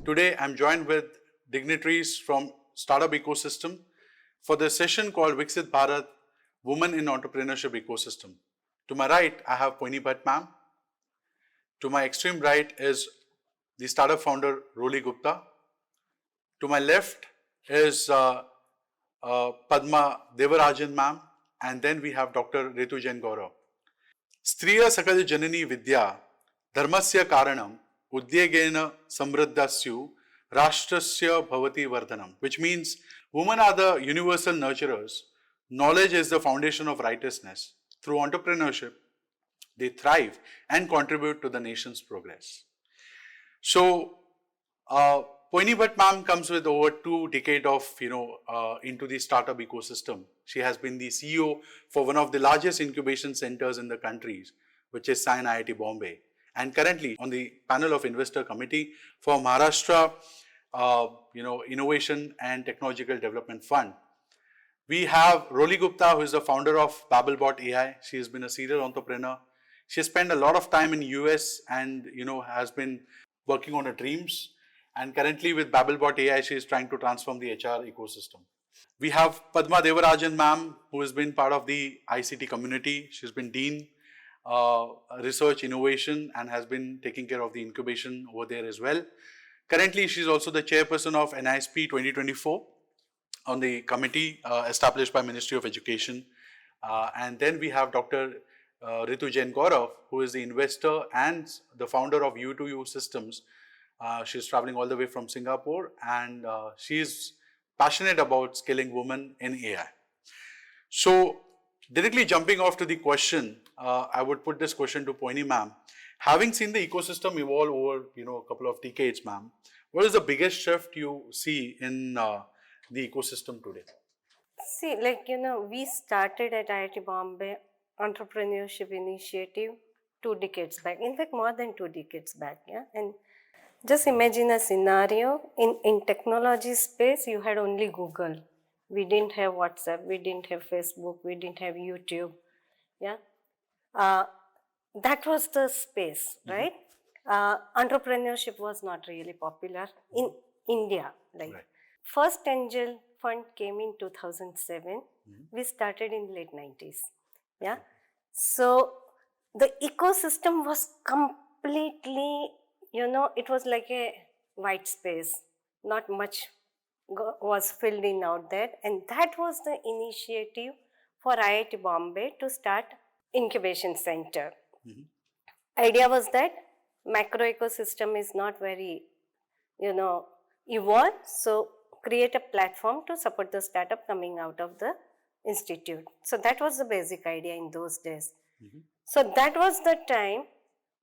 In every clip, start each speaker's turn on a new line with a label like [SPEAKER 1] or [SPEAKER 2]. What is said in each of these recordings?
[SPEAKER 1] Today, I'm joined with dignitaries from Startup Ecosystem for the session called Viksit Bharat, Women in Entrepreneurship Ecosystem. To my right, I have Falguni Bharat ma'am. To my extreme right is the startup founder, Roli Gupta. To my left is Padma Devarajan ma'am. And then we have Dr. Ritu Jain Gaurav. Striya Sakal Janani Vidya Dharmasya Karanam Udyegena Samriddhasyu Rashtrasya Bhavati Vardhanam, which means women are the universal nurturers. Knowledge is the foundation of righteousness. Through entrepreneurship, they thrive and contribute to the nation's progress. So, Falguni Bharat ma'am comes with over 2 decades of, into the startup ecosystem. She has been the CEO for one of the largest incubation centers in the country, which is Science IIT Bombay. And currently on the panel of investor committee for Maharashtra, Innovation and Technological Development Fund. We have Roli Gupta, who is the founder of Babblebot AI. She has been a serial entrepreneur. She has spent a lot of time in US and has been working on her dreams. And currently with Babblebot AI, she is trying to transform the HR ecosystem. We have Padma Devarajan ma'am, who has been part of the ICT community. She's been Dean Research Innovation and has been taking care of the incubation over there as well. Currently, she's also the chairperson of NISP 2024 on the committee established by Ministry of Education. And then we have Dr. Ritu Jain Gaurav, who is the investor and the founder of U2U Systems. She's traveling all the way from Singapore and she's passionate about scaling women in AI. So directly jumping off to the question, I would put this question to Falguni ma'am. Having seen the ecosystem evolve over a couple of decades, ma'am, what is the biggest shift you see in the ecosystem today?
[SPEAKER 2] See, we started at IIT Bombay Entrepreneurship Initiative 2 decades back. In fact, more than 2 decades back. Yeah, and just imagine a scenario in technology space. You had only Google. We didn't have WhatsApp. We didn't have Facebook. We didn't have YouTube. Yeah, that was the space, right? Entrepreneurship was not really popular in India. Right. First angel fund came in 2007. We started in late 90s. Yeah. So the ecosystem was completely, it was like a white space. Not much was filled in out there. And that was the initiative for IIT Bombay to start incubation center. Idea was that macro ecosystem is not very, evolved. So create a platform to support the startup coming out of the institute. So that was the basic idea in those days. So that was the time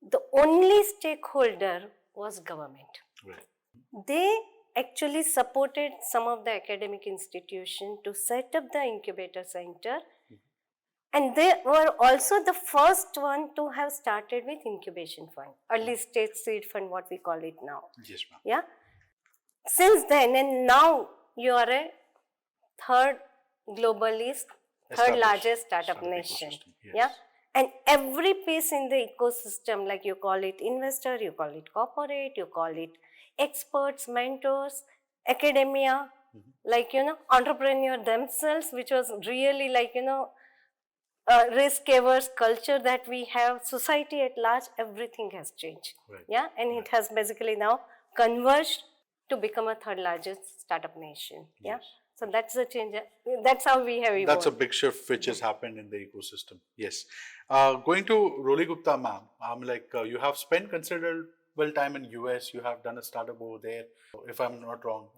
[SPEAKER 2] the only stakeholder was government.
[SPEAKER 1] Right.
[SPEAKER 2] They actually supported some of the academic institutions to set up the incubator center. And they were also the first one to have started with incubation fund, early stage seed fund, what we call it now.
[SPEAKER 1] Yes, ma'am.
[SPEAKER 2] Yeah. Since then, and now you are a third largest startup nation.
[SPEAKER 1] Yes.
[SPEAKER 2] Yeah. And every piece in the ecosystem, like you call it investor, you call it corporate, you call it experts, mentors, academia, entrepreneur themselves, which was really risk-averse culture that we have, society at large, everything has changed.
[SPEAKER 1] Right.
[SPEAKER 2] Yeah, and it has basically now converged to become a third largest startup nation. Yeah, so that's the change. That's how we have evolved.
[SPEAKER 1] That's a big shift which has happened in the ecosystem. Yes. Going to Roli Gupta, ma'am, you have spent considerable time in US. You have done a startup over there. If I'm not wrong,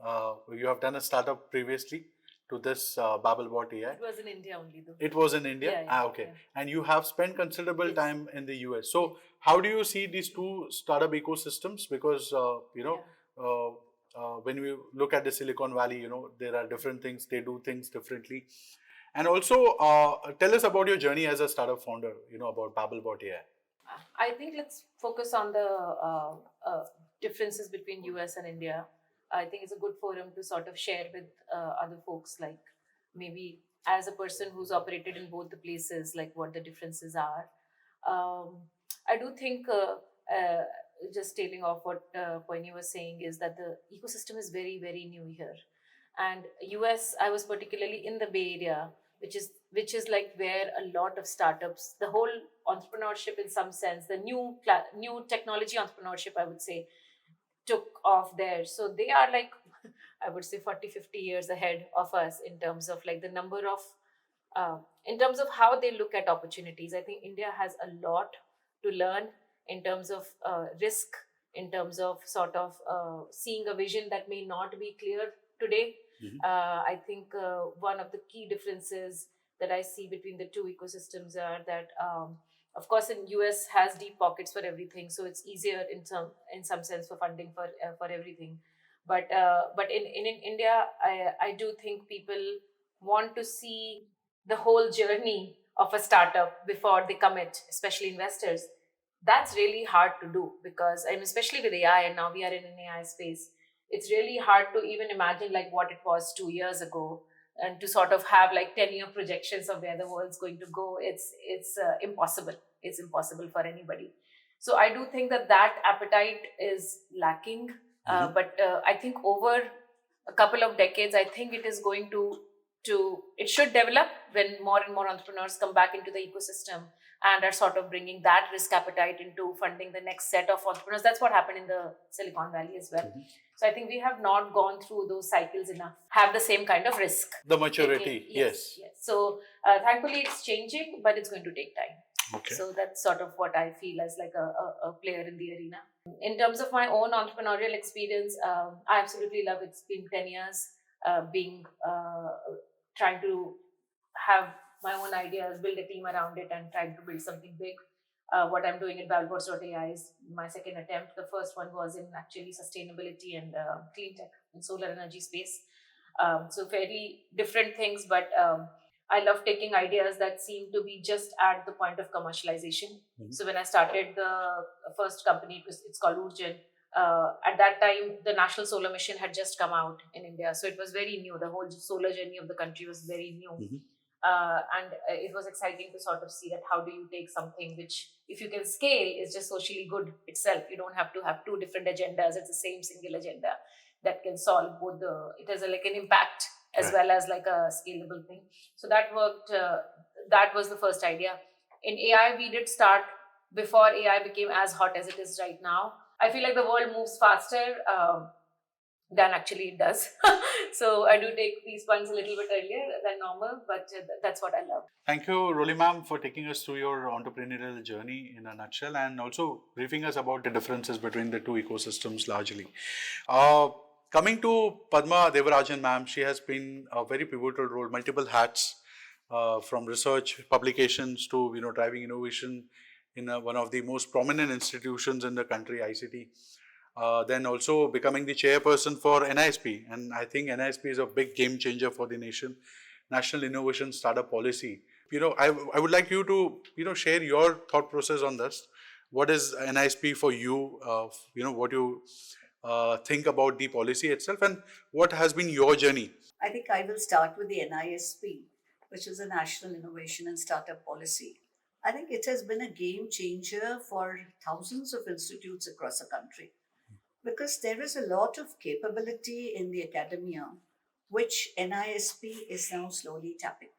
[SPEAKER 1] you have done a startup previously to this Babblebot AI.
[SPEAKER 3] It was in India only though.
[SPEAKER 1] It was in India?
[SPEAKER 3] Yeah,
[SPEAKER 1] okay.
[SPEAKER 3] Yeah.
[SPEAKER 1] And you have spent considerable time in the US. So how do you see these two startup ecosystems? Because, when we look at the Silicon Valley, there are different things, they do things differently. And also, tell us about your journey as a startup founder, about Babblebot AI.
[SPEAKER 3] I think let's focus on the differences between US and India. I think it's a good forum to sort of share with other folks, like maybe as a person who's operated in both the places, like what the differences are. I do think just tailing off what Poini was saying, is that the ecosystem is very, very new here. And US, I was particularly in the Bay Area, which is like where a lot of startups, the whole entrepreneurship in some sense, the new technology entrepreneurship, I would say, took off there. So they are like, I would say 40, 50 years ahead of us in terms of like the number of, in terms of how they look at opportunities. I think India has a lot to learn in terms of risk, in terms of sort of seeing a vision that may not be clear today. I think one of the key differences that I see between the two ecosystems are that, of course, in US has deep pockets for everything, so it's easier in some sense for funding for everything. But in India, I do think people want to see the whole journey of a startup before they commit, especially investors. That's really hard to do because, and especially with AI, and now we are in an AI space, it's really hard to even imagine like what it was 2 years ago, and to sort of have like 10-year projections of where the world's going to go. It's impossible. It's impossible for anybody. So I do think that appetite is lacking. But I think over a couple of decades, I think it is going to it should develop when more and more entrepreneurs come back into the ecosystem and are sort of bringing that risk appetite into funding the next set of entrepreneurs. That's what happened in the Silicon Valley as well. So I think we have not gone through those cycles enough, have the same kind of risk.
[SPEAKER 1] The maturity, yes.
[SPEAKER 3] So thankfully it's changing, but it's going to take time.
[SPEAKER 1] Okay.
[SPEAKER 3] So that's sort of what I feel as like a player in the arena. In terms of my own entrepreneurial experience, I absolutely love it. It's been 10 years trying to have my own ideas, build a team around it, and trying to build something big. What I'm doing at Balbots.ai is my second attempt. The first one was in actually sustainability and clean tech and solar energy space. So fairly different things, but I love taking ideas that seem to be just at the point of commercialization. So when I started the first company, it's called Urjan. At that time, the National Solar Mission had just come out in India. So it was very new. The whole solar journey of the country was very new. And it was exciting to sort of see that how do you take something which, if you can scale, is just socially good itself. You don't have to have two different agendas. It's the same single agenda that can solve both it has like an impact as well as like a scalable thing. So that worked. That was the first idea. In AI, we did start before AI became as hot as it is right now. I feel like the world moves faster than actually it does. So I do take these points a little bit earlier than normal, but that's what I love.
[SPEAKER 1] Thank you, Roli ma'am, for taking us through your entrepreneurial journey in a nutshell and also briefing us about the differences between the two ecosystems largely. Coming to Padma Devarajan ma'am, she has been a very pivotal role, multiple hats, from research, publications to driving innovation in one of the most prominent institutions in the country, ICT. Then also becoming the chairperson for NISP, and I think NISP is a big game changer for the nation, National Innovation Startup Policy. I would like you to share your thought process on this. What is NISP for you? What you think about the policy itself, and what has been your journey?
[SPEAKER 4] I think I will start with the NISP, which is the National Innovation and Startup Policy. I think it has been a game changer for thousands of institutes across the country, because there is a lot of capability in the academia, which NISP is now slowly tapping.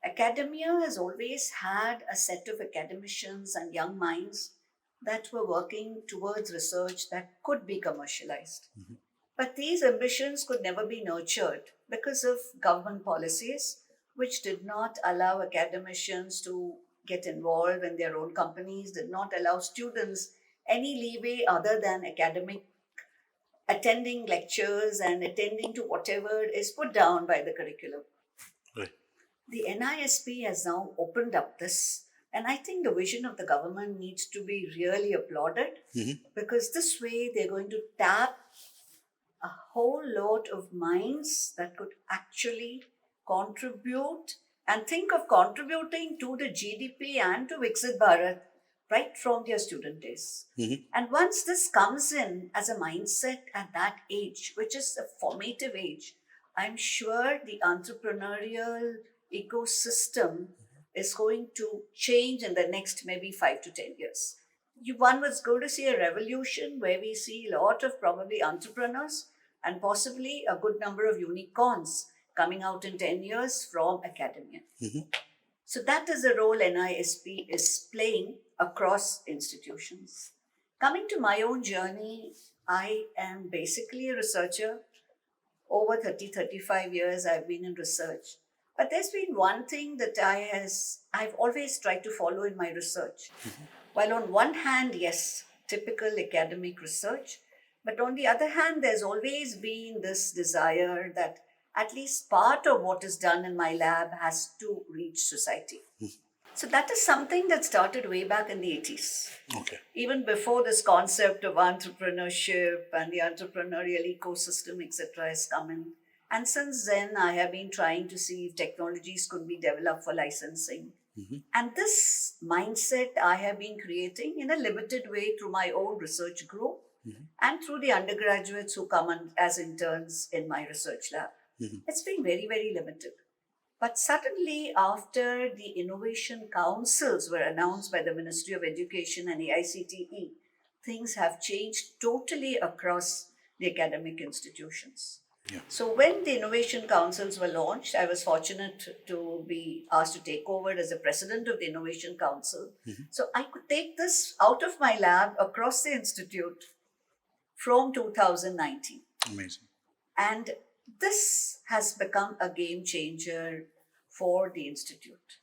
[SPEAKER 4] Academia has always had a set of academicians and young minds that were working towards research that could be commercialized. But these ambitions could never be nurtured because of government policies, which did not allow academicians to get involved in their own companies, did not allow students any leeway other than academic, attending lectures and attending to whatever is put down by the curriculum.
[SPEAKER 1] Right.
[SPEAKER 4] The NISP has now opened up this, and I think the vision of the government needs to be really applauded, because this way they're going to tap a whole lot of minds that could actually contribute and think of contributing to the GDP and to Viksit Bharat right from their student days. And once this comes in as a mindset at that age, which is a formative age, I'm sure the entrepreneurial ecosystem is going to change in the next maybe 5 to 10 years. one was going to see a revolution where we see a lot of probably entrepreneurs and possibly a good number of unicorns coming out in 10 years from academia. So that is the role NISP is playing across institutions. Coming to my own journey, I am basically a researcher. Over 35 years I've been in research. But there's been one thing that I've always tried to follow in my research. While on one hand, yes, typical academic research, but on the other hand, there's always been this desire that at least part of what is done in my lab has to reach society. So that is something that started way back in the 80s.
[SPEAKER 1] Okay.
[SPEAKER 4] Even before this concept of entrepreneurship and the entrepreneurial ecosystem, etc., has come in. And since then, I have been trying to see if technologies could be developed for licensing. And this mindset I have been creating in a limited way through my own research group and through the undergraduates who come as interns in my research lab. It's been very, very limited. But suddenly, after the innovation councils were announced by the Ministry of Education and AICTE, things have changed totally across the academic institutions.
[SPEAKER 1] Yeah.
[SPEAKER 4] So when the innovation councils were launched, I was fortunate to be asked to take over as the president of the innovation council. So I could take this out of my lab across the institute from 2019.
[SPEAKER 1] Amazing.
[SPEAKER 4] And this has become a game changer for the institute.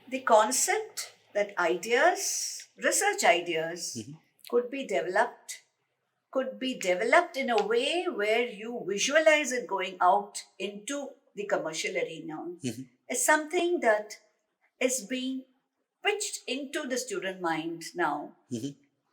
[SPEAKER 4] The concept that ideas, research ideas, could be developed in a way where you visualize it going out into the commercial arena is something that is being pitched into the student mind now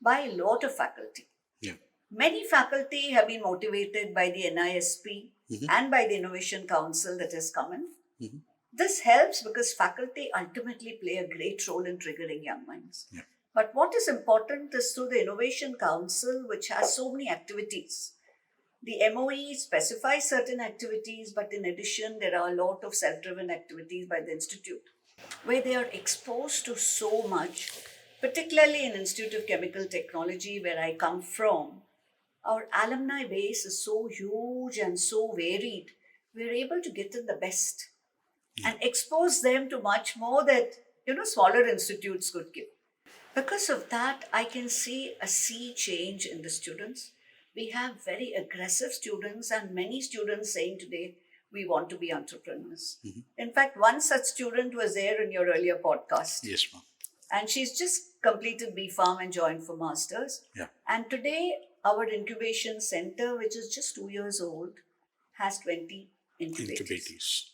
[SPEAKER 4] by a lot of faculty.
[SPEAKER 1] Yeah.
[SPEAKER 4] Many faculty have been motivated by the NISP and by the Innovation Council that has come in. This helps because faculty ultimately play a great role in triggering young minds.
[SPEAKER 1] Yeah.
[SPEAKER 4] But what is important is through the Innovation Council, which has so many activities. The MOE specifies certain activities, but in addition, there are a lot of self-driven activities by the Institute, where they are exposed to so much, particularly in Institute of Chemical Technology, where I come from. Our alumni base is so huge and so varied, we're able to get in the best and expose them to much more that, smaller institutes could give. Because of that, I can see a sea change in the students. We have very aggressive students and many students saying today, we want to be entrepreneurs. In fact, one such student was there in your earlier podcast.
[SPEAKER 1] Yes, ma'am.
[SPEAKER 4] And she's just completed B.Pharm and joined for Masters.
[SPEAKER 1] Yeah.
[SPEAKER 4] And today, our incubation center, which is just 2 years old, has 20 incubators.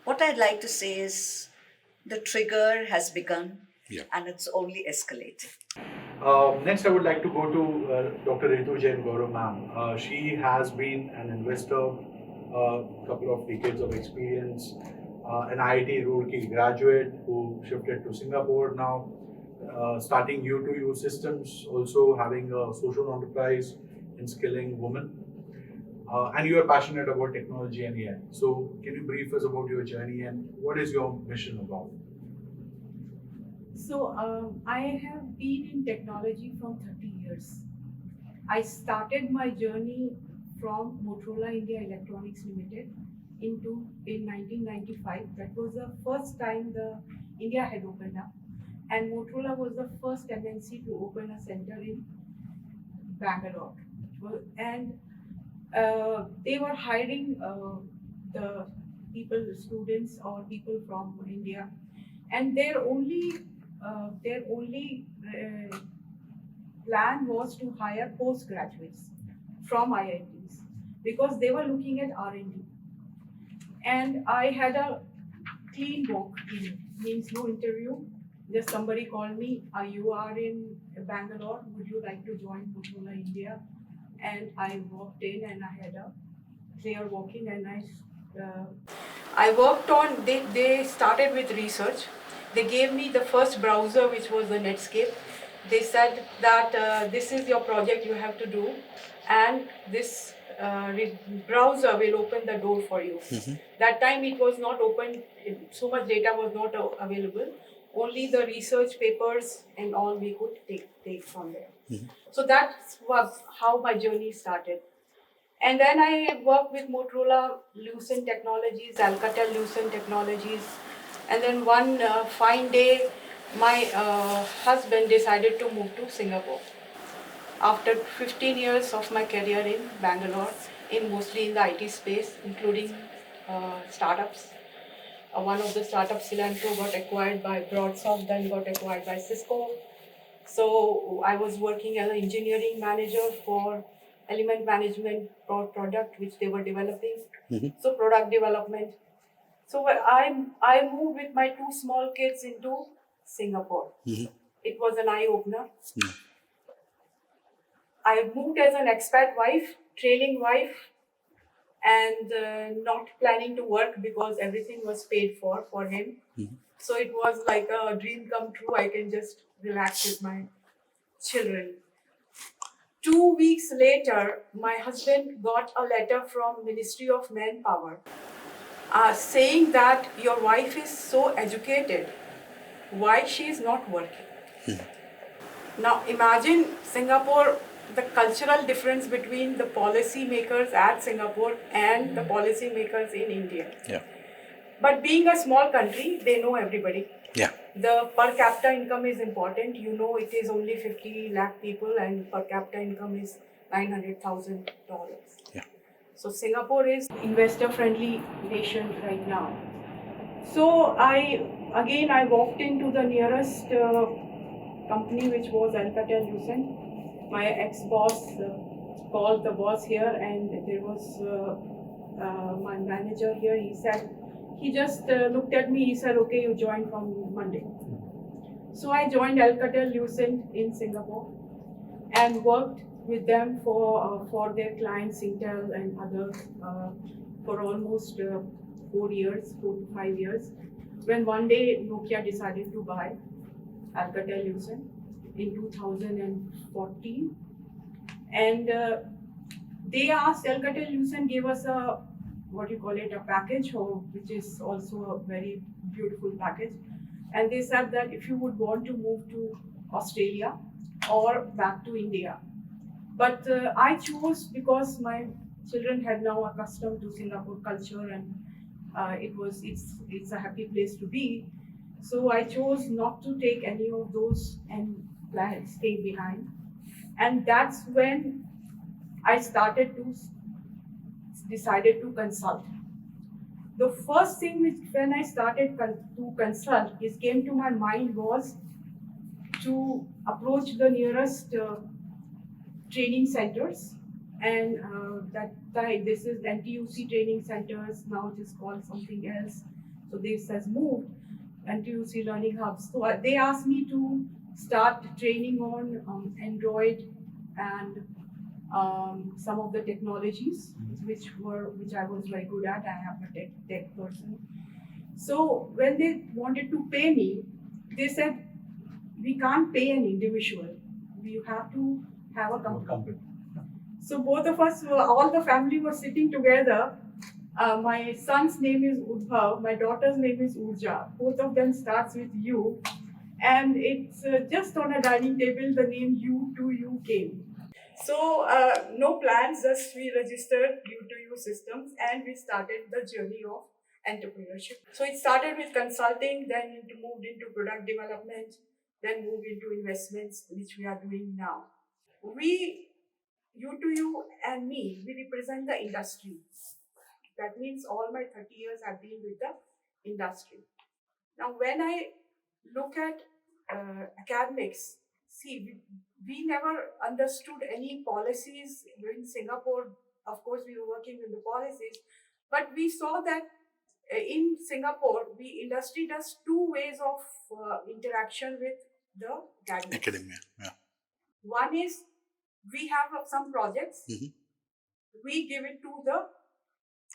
[SPEAKER 4] What I'd like to say is the trigger has begun and it's only escalating.
[SPEAKER 1] Next, I would like to go to Dr. Ritu Jain Gaurav ma'am. She has been an investor, a couple of decades of experience, an IIT Roorkee graduate who shifted to Singapore now, starting U2U systems, also having a social enterprise in skilling women. And you are passionate about technology and AI. So can you brief us about your journey and what is your mission about?
[SPEAKER 5] So I have been in technology from 30 years. I started my journey from Motorola India Electronics Limited in 1995. That was the first time the India had opened up, and Motorola was the first MNC to open a center in Bangalore. And they were hiring the people, the students or people from India, and their only plan was to hire postgraduates from IITs because they were looking at R&D. And I had a clean walk-in, means no interview. Just somebody called me, you are in Bangalore, would you like to join Motorola India? And I walked in and I had a clear walk-in, and I worked on, they started with research. They gave me the first browser, which was the Netscape. They said that this is your project you have to do, and this browser will open the door for you. That time it was not open, so much data was not available. only the research papers and all we could take from there. So that was how my journey started. And then I worked with Motorola Lucent Technologies, Alcatel Lucent Technologies. And then one fine day, my husband decided to move to Singapore. After 15 years of my career in Bangalore, mostly in the IT space, including startups. One of the startups, Cilantro, got acquired by Broadsoft, then got acquired by Cisco. So I was working as an engineering manager for element management product which they were developing. So product development. So I moved with my two small kids into Singapore. It was an eye opener. I moved as an expat wife, trailing wife, and not planning to work because everything was paid for him. So it was like a dream come true. I can just relax with my children. 2 weeks later, my husband got a letter from Ministry of Manpower saying that your wife is so educated, why she is not working. Now imagine Singapore, the cultural difference between the policy makers at Singapore and the policy makers in India.
[SPEAKER 1] Yeah.
[SPEAKER 5] But being a small country, they know everybody.
[SPEAKER 1] Yeah.
[SPEAKER 5] The per capita income is important. You know, it is only 50 lakh people and per capita income is $900,000.
[SPEAKER 1] Yeah.
[SPEAKER 5] So Singapore is investor friendly nation right now. So I walked into the nearest company, which was Alcatel Lucent. My ex-boss called the boss here, and there was my manager here. He just looked at me. He said, "Okay, you join from Monday." So I joined Alcatel Lucent in Singapore and worked with them for their clients, Intel and others, for almost 4 to 5 years. When one day Nokia decided to buy Alcatel Lucent in 2014, and they asked Alcatel Lucent gave us a package, which is also a very beautiful package, and they said that if you would want to move to Australia or back to India, but I chose because my children had now accustomed to Singapore culture and it's a happy place to be. So I chose not to take any of those and stay behind. And that's when I decided to consult. The first thing when I started to consult came to my mind was to approach the nearest training centers, and this is NTUC training centers, now it is called something else. So this has moved, NTUC Learning Hubs. So they asked me to start training on Android and some of the technologies which I was very good at. I am a tech person. So when they wanted to pay me, they said, we can't pay an individual. We have to have a company. So both of us, all the family was sitting together. My son's name is Udbhav, my daughter's name is Urja. Both of them starts with U. And it's just on a dining table, the name U2U came. So no plans, just we registered U2U systems and we started the journey of entrepreneurship. So it started with consulting, then it moved into product development, then moved into investments, which we are doing now. U2U and me, we represent the industry. That means all my 30 years have been with the industry. Now, when I look at academics, see, we never understood any policies in Singapore. Of course, we were working with the policies, but we saw that in Singapore, industry does two ways of interaction with the
[SPEAKER 1] Academia. Yeah.
[SPEAKER 5] One is we have some projects, we give it to the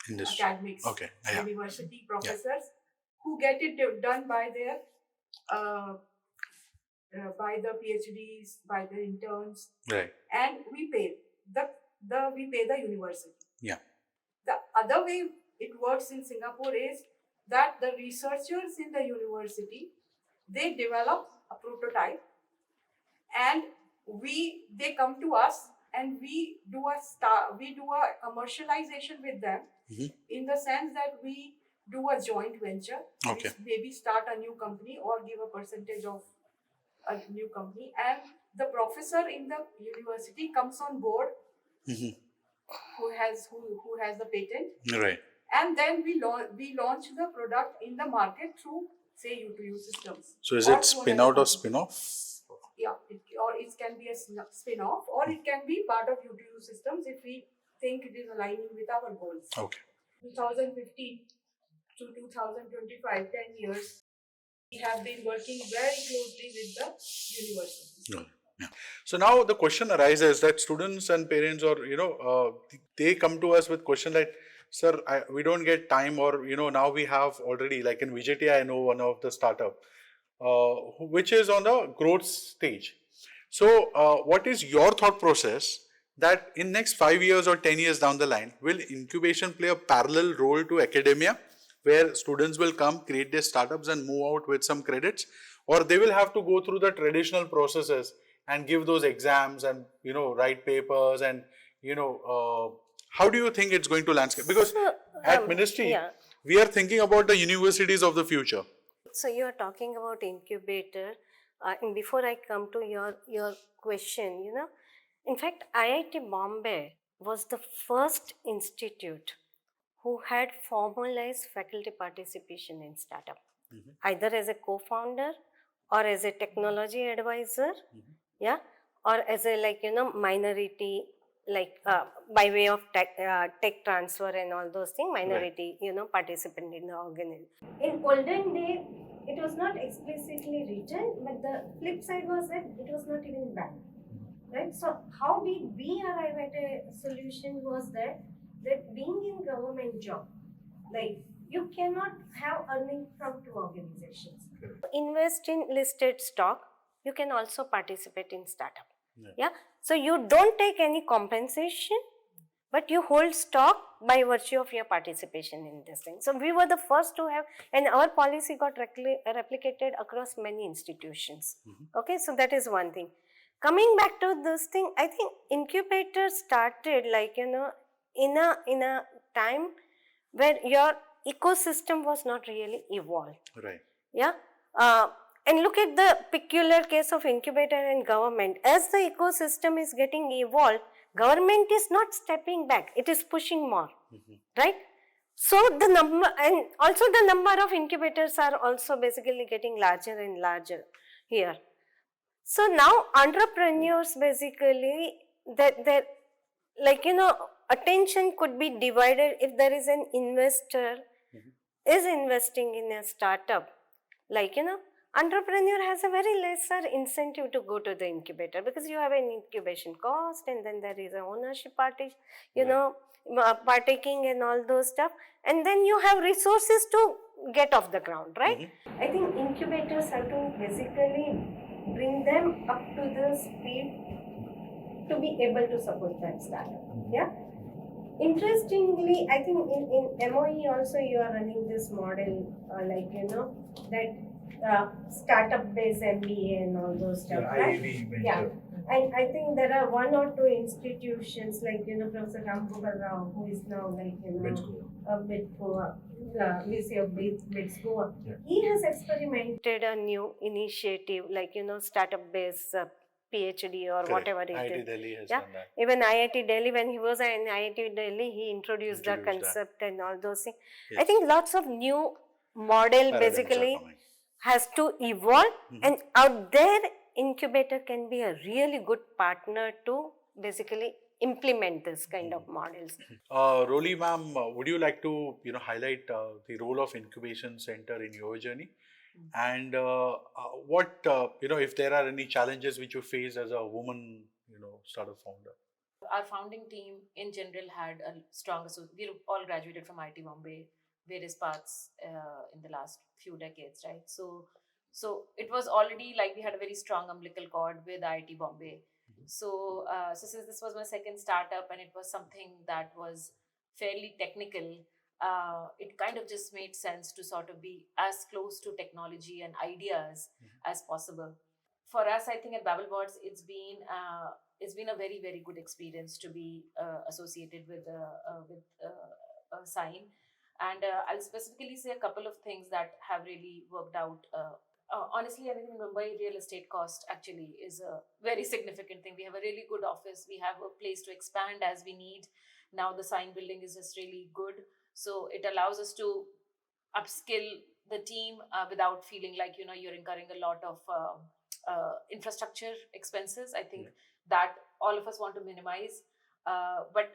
[SPEAKER 1] Industry.
[SPEAKER 5] academics,
[SPEAKER 1] Okay. Yeah.
[SPEAKER 5] university professors who get it done by their by the PhDs, by the interns,
[SPEAKER 1] Right.
[SPEAKER 5] and we pay the university.
[SPEAKER 1] Yeah.
[SPEAKER 5] The other way it works in Singapore is that the researchers in the university They develop a prototype, and they come to us, and we do a commercialization with them, in the sense that we do a joint venture.
[SPEAKER 1] Okay.
[SPEAKER 5] We maybe start a new company or give a percentage of a new company, and the professor in the university comes on board, who has the patent,
[SPEAKER 1] Right.
[SPEAKER 5] and then we launch the product in the market through, say, U2U systems.
[SPEAKER 1] So is
[SPEAKER 5] or
[SPEAKER 1] it
[SPEAKER 5] through
[SPEAKER 1] spin
[SPEAKER 5] another
[SPEAKER 1] out or
[SPEAKER 5] company.
[SPEAKER 1] spin off?
[SPEAKER 5] Yeah, or it can be a spin-off, or it can be part of U2U systems if we think it is aligning with our goals.
[SPEAKER 1] Okay.
[SPEAKER 5] 2015 to 2025, 10 years, we have been working very closely with the universities.
[SPEAKER 1] Yeah. So now the question arises that students and parents, or they come to us with question like, sir, we don't get time, or now we have already, like in VJT, I know one of the startup which is on the growth stage. So what is your thought process that in next 5 years or 10 years down the line, will incubation play a parallel role to academia, where students will come, create their startups and move out with some credits, or they will have to go through the traditional processes and give those exams and write papers, and how do you think it's going to landscape? Because at ministry,
[SPEAKER 2] yeah.
[SPEAKER 1] we are thinking about the universities of the future.
[SPEAKER 2] So you are talking about incubator, and before I come to your question, in fact, IIT Bombay was the first institute who had formalized faculty participation in startup, either as a co-founder or as a technology advisor, yeah, or as a minority, by way of tech transfer and all those things, minority, participant in the organism. In olden days, it was not explicitly written, but the flip side was that it was not even banned, right? So how did we arrive at a solution was that being in government job, like you cannot have earning from two organizations. Invest in listed stock, you can also participate in startup. Yeah. So you don't take any compensation, but you hold stock by virtue of your participation in this thing. So we were the first to have, and our policy got replicated across many institutions. Okay, so that is one thing. Coming back to this thing, I think incubator started in a time where your ecosystem was not really evolved.
[SPEAKER 1] Right.
[SPEAKER 2] Yeah. And look at the peculiar case of incubator and government. As the ecosystem is getting evolved, government is not stepping back, it is pushing more, right? So the number, and also the number of incubators are also basically getting larger and larger here. So now entrepreneurs basically, that attention could be divided if there is an investor is investing in a startup, entrepreneur has a very lesser incentive to go to the incubator, because you have an incubation cost, and then there is an ownership party, partaking and all those stuff, and then you have resources to get off the ground, right? I think incubators have to basically bring them up to the speed to be able to support that startup. Yeah. Interestingly, I think in MOE also you are running this model, that startup-based MBA and all those stuff, right? Yeah. And I think there are one or two institutions Professor Ram Gopal Rao, who is now VC of BITS Goa. He has experimented a new initiative startup-based PhD or whatever it is.
[SPEAKER 1] IIT Delhi has done that.
[SPEAKER 2] Even IIT Delhi, when he was in IIT Delhi, he introduced the concept and all those things. Yes. I think lots of new model basically has to evolve, and out there incubator can be a really good partner to basically implement this kind of models.
[SPEAKER 1] Roli ma'am, would you like to highlight the role of incubation center in your journey, and what if there are any challenges which you face as a woman startup founder?
[SPEAKER 3] Our founding team in general had a strong we all graduated from IIT Bombay, various paths in the last few decades, right? So it was already like we had a very strong umbilical cord with IIT Bombay. So since this was my second startup and it was something that was fairly technical, it kind of just made sense to sort of be as close to technology and ideas as possible. For us, I think at BabbleBots, it's been a very, very good experience to be associated with Sign. And I'll specifically say a couple of things that have really worked out. Honestly, I think in Mumbai, real estate cost actually is a very significant thing. We have a really good office. We have a place to expand as we need. Now the Sign building is just really good. So it allows us to upskill the team without feeling like, you're incurring a lot of infrastructure expenses. I think that all of us want to minimize. But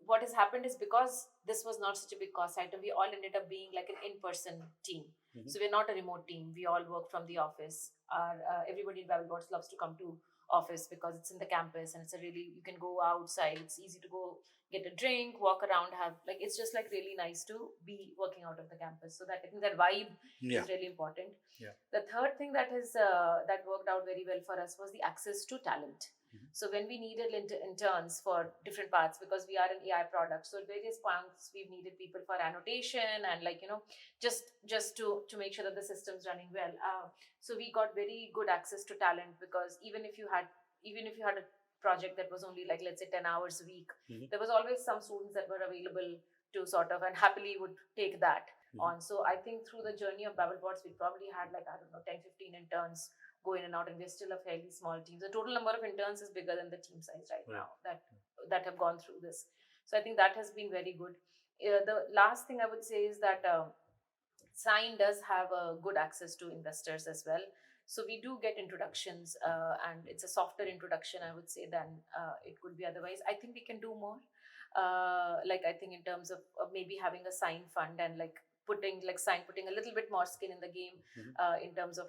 [SPEAKER 3] what has happened is, because this was not such a big cost item, we all ended up being like an in-person team. So we're not a remote team. We all work from the office. Everybody in BabbleBots loves to come to office because it's in the campus, and you can go outside. It's easy to go get a drink, walk around, it's just like really nice to be working out of the campus. So that I think that vibe is really important. The third thing that worked out very well for us was the access to talent. So when we needed interns for different parts, because we are an AI product, so at various points we've needed people for annotation and just to make sure that the system's running well. So we got very good access to talent, because even if you had a project that was only let's say 10 hours a week, there was always some students that were available to sort of and happily would take that on. So I think through the journey of BabbleBots, we probably had 10-15 interns go in and out, and we're still a fairly small team. The total number of interns is bigger than the team size right now that have gone through this. So I think that has been very good. The last thing I would say is that Sign does have a good access to investors as well. So we do get introductions, and it's a softer introduction, I would say, than it could be otherwise. I think we can do more. I think in terms of maybe having a Sign fund and putting a little bit more skin in the game in terms of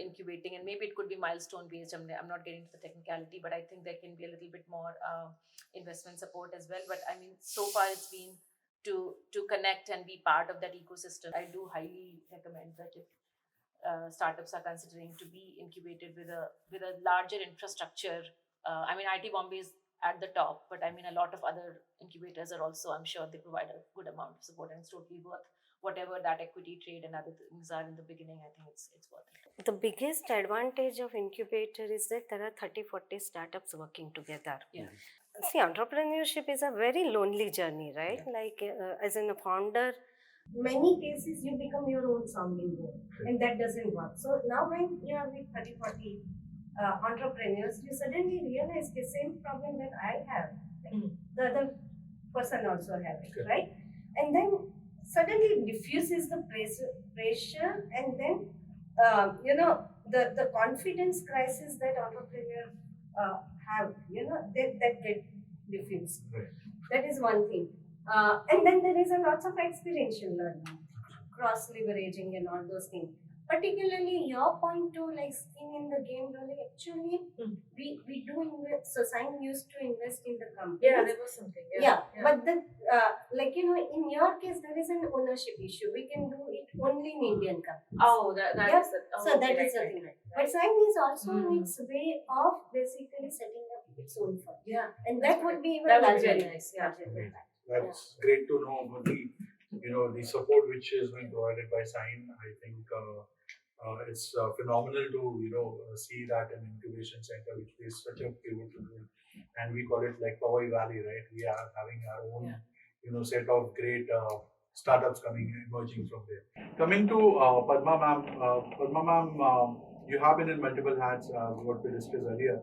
[SPEAKER 3] incubating, and maybe it could be milestone based. I'm not getting into the technicality, but I think there can be a little bit more investment support as well. But I mean, so far it's been to connect and be part of that ecosystem. I do highly recommend that if startups are considering to be incubated with a larger infrastructure. I mean, IT Bombay is at the top, but I mean, a lot of other incubators are also, I'm sure they provide a good amount of support, and it's totally worth whatever that equity trade and other things are in the beginning. I think it's worth it.
[SPEAKER 2] The biggest advantage of incubator is that there are 30-40 startups working together. See, entrepreneurship is a very lonely journey, right? As a founder, many cases you become your own sounding board, and that doesn't work. So now when you are with 30-40 entrepreneurs, you suddenly realize the same problem that I have, the other person also having, right? And then suddenly it diffuses the pressure, and then the confidence crisis that entrepreneurs have, that get diffused. That is one thing. And then there is a lots of experiential learning, cross leveraging and all those things. Particularly your point to skin in the game, really, actually we do invest. So Sign used to invest in the company.
[SPEAKER 3] Yeah, there was something.
[SPEAKER 2] But then in your case there is an ownership issue. We can do it only in Indian companies. So that is the thing. But Sign is also on its way of basically setting up its own fund. And that would be even larger.
[SPEAKER 3] Very nice.
[SPEAKER 1] That's great to know about the support which is being provided by Sign. I think it's phenomenal to see that an incubation center which plays such a pivotal role, and we call it Powai Valley, right? We are having our own set of great startups emerging from there. Coming to Padma ma'am, you have been in multiple hats, what we discussed earlier.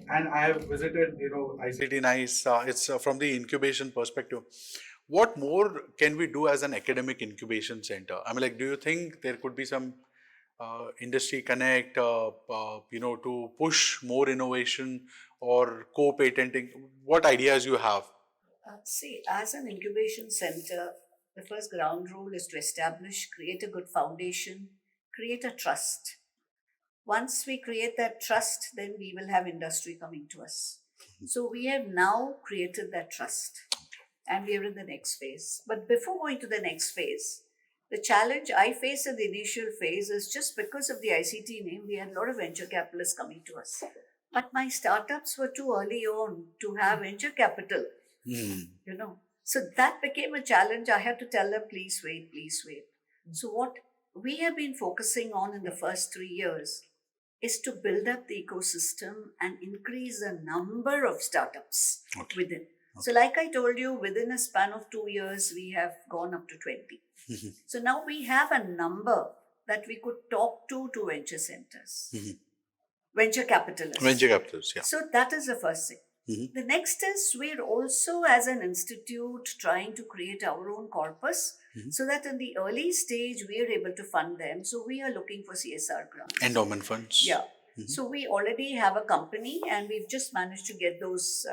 [SPEAKER 1] And I have visited, ICT Nice. It's from the incubation perspective. What more can we do as an academic incubation center? I mean, do you think there could be some industry connect, to push more innovation or co-patenting? What ideas you have?
[SPEAKER 4] See, as an incubation center, the first ground rule is to create a good foundation, create a trust. Once we create that trust, then we will have industry coming to us. So we have now created that trust, and we are in the next phase. But before going to the next phase, the challenge I face in the initial phase is just because of the ICT name, we had a lot of venture capitalists coming to us. But my startups were too early on to have venture capital, So that became a challenge. I had to tell them, please wait, please wait. So what we have been focusing on in the first 3 years is to build up the ecosystem and increase the number of startups within. So like I told you, within a span of 2 years, we have gone up to 20. So now we have a number that we could talk to venture centers, venture capitalists.
[SPEAKER 1] Venture capitalists, yeah.
[SPEAKER 4] So that is the first thing. The next is we're also, as an institute, trying to create our own corpus so that in the early stage we are able to fund them. So we are looking for CSR grants.
[SPEAKER 1] Endowment funds.
[SPEAKER 4] Yeah. So we already have a company and we've just managed to get those,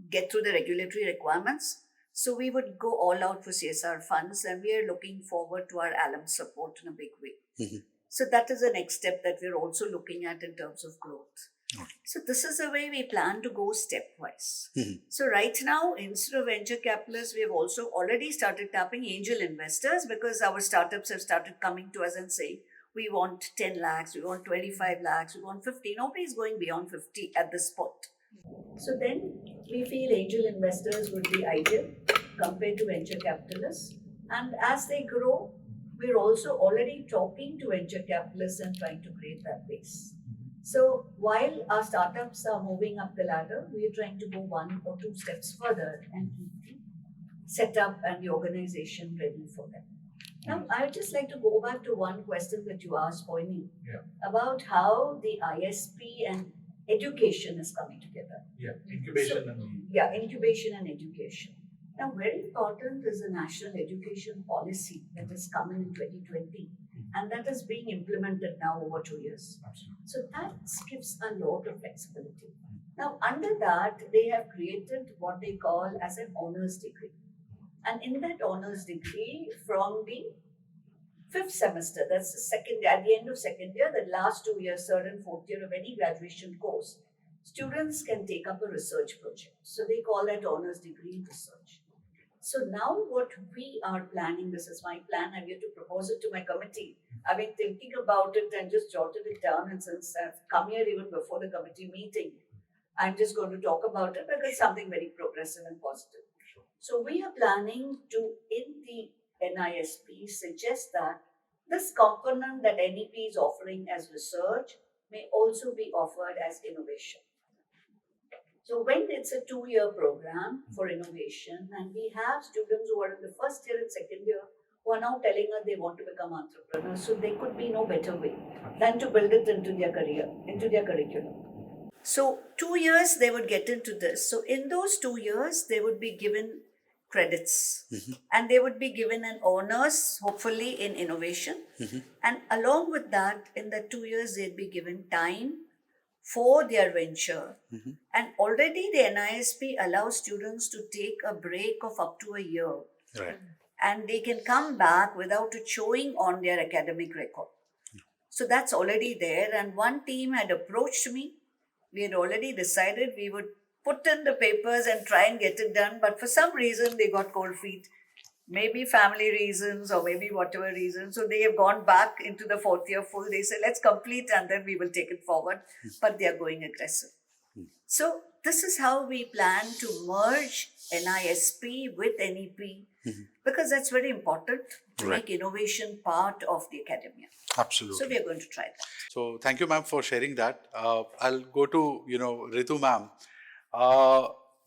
[SPEAKER 4] get through the regulatory requirements. So we would go all out for CSR funds and we are looking forward to our alum support in a big way. So that is the next step that we're also looking at in terms of growth. So this is the way we plan to go stepwise. So right now, instead of venture capitalists, we have also already started tapping angel investors because our startups have started coming to us and saying, we want 10 lakhs, we want 25 lakhs, we want 50. Nobody's going beyond 50 at this point. So then we feel angel investors would be ideal compared to venture capitalists. And as they grow, we're also already talking to venture capitalists and trying to create that base. So while our startups are moving up the ladder, we are trying to go 1 or 2 steps further and keep the setup and the organization ready for them. Now, I'd just like to go back to one question that you asked, Poini, about how the ISP and education is coming together.
[SPEAKER 1] Incubation
[SPEAKER 4] Incubation and education. Now, very important is the National Education Policy that has come in 2020 and that is being implemented now over 2 years. So that gives a lot of flexibility. Now, under that, they have created what they call as an honors degree. And in that honors degree, from the 5th semester, that's the second, at the end of second year, the last 2 years, third and fourth year of any graduation course, students can take up a research project. So they call that honors degree in research. So now what we are planning, this is my plan, I'm here to propose it to my committee. I've been thinking about it and just jotted it down, and since I've come here even before the committee meeting, I'm just going to talk about it because it's something very progressive and positive. So we are planning to, in the NISP, suggest that this component that NEP is offering as research may also be offered as innovation. So when it's a 2-year program for innovation and we have students who are in the first year and second year who are now telling us they want to become entrepreneurs, so there could be no better way than to build it into their career, into their curriculum. So 2 years they would get into this. So in those 2 years, they would be given credits and they would be given an honors, hopefully in innovation. And along with that, in the 2 years, they'd be given time for their venture. And already the NISP allows students to take a break of up to a year.
[SPEAKER 1] Right.
[SPEAKER 4] And they can come back without it showing on their academic record. So that's already there. And one team had approached me. We had already decided we would put in the papers and try and get it done. But for some reason, they got cold feet. Maybe family reasons or maybe whatever reason. So they have gone back into the 4th year full. They say, let's complete and then we will take it forward. But they are going aggressive. So this is how we plan to merge NISP with NEP because that's very important to make innovation part of the academia.
[SPEAKER 1] Absolutely.
[SPEAKER 4] So we are going to try that.
[SPEAKER 1] So thank you, ma'am, for sharing that. I'll go to, Ritu, ma'am.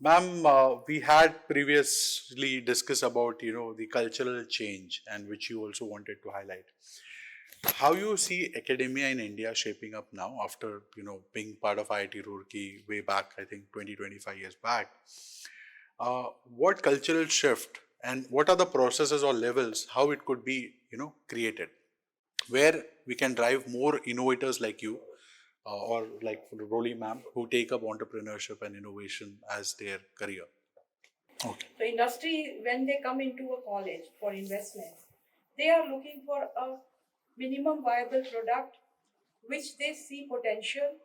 [SPEAKER 1] Ma'am, we had previously discussed about, the cultural change and which you also wanted to highlight. How you see academia in India shaping up now after, being part of IIT Roorkee way back, I think 20-25 years back. What cultural shift and what are the processes or levels, how it could be, created, where we can drive more innovators like you or like Roli ma'am who take up entrepreneurship and innovation as their career. Okay.
[SPEAKER 5] So industry, when they come into a college for investments, they are looking for a minimum viable product which they see potential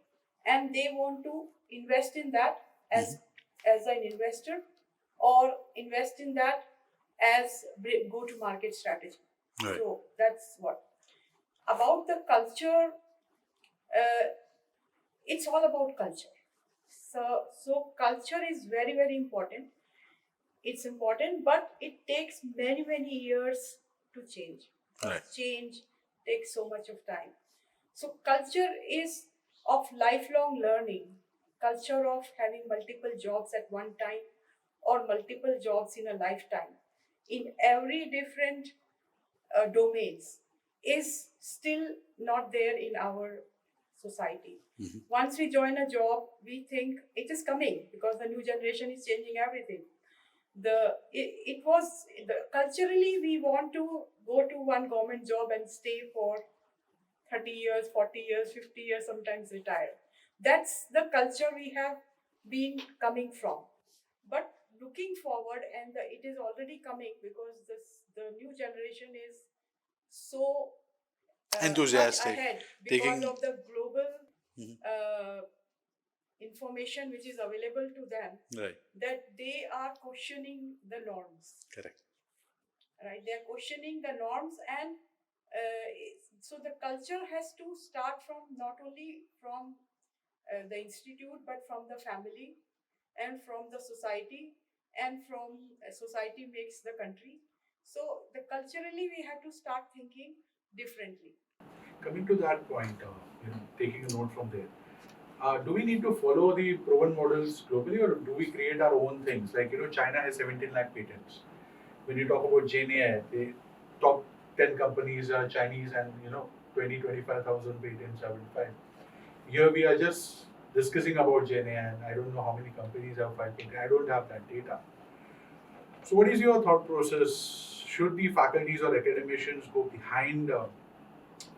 [SPEAKER 5] and they want to invest in that as an investor or invest in that as go-to-market strategy.
[SPEAKER 1] Right.
[SPEAKER 5] So that's what. About the culture, it's all about culture. So culture is very, very important. it's important, but it takes many years to change.
[SPEAKER 1] Right.
[SPEAKER 5] Change takes so much of time. So culture is of lifelong learning, culture of having multiple jobs at one time or multiple jobs in a lifetime in every different domains is still not there in our society. Once we join a job, we think it is coming because the new generation is changing everything. Culturally we want to go to one government job and stay for 30 years, 40 years, 50 years, sometimes retire. That's the culture we have been coming from. But looking forward, and it is already coming because the new generation is so
[SPEAKER 1] Enthusiastic,
[SPEAKER 5] much ahead because
[SPEAKER 1] taking-
[SPEAKER 5] of the global information which is available to them,
[SPEAKER 1] Right.
[SPEAKER 5] that they are questioning the norms.
[SPEAKER 1] Correct.
[SPEAKER 5] Right, they are questioning the norms, and so the culture has to start from not only from the institute but from the family and from the society, and from society makes the country. So the culturally we have to start thinking differently.
[SPEAKER 1] Coming to that point, taking a note from there, do we need to follow the proven models globally, or do we create our own things? Like, China has 17 lakh patents. When you talk about GenAI, the top 10 companies are Chinese, and 25,000 patents are filed. Here we are just discussing about GenAI, and I don't know how many companies have filed patent. I don't have that data. So what is your thought process? Should the faculties or academicians go behind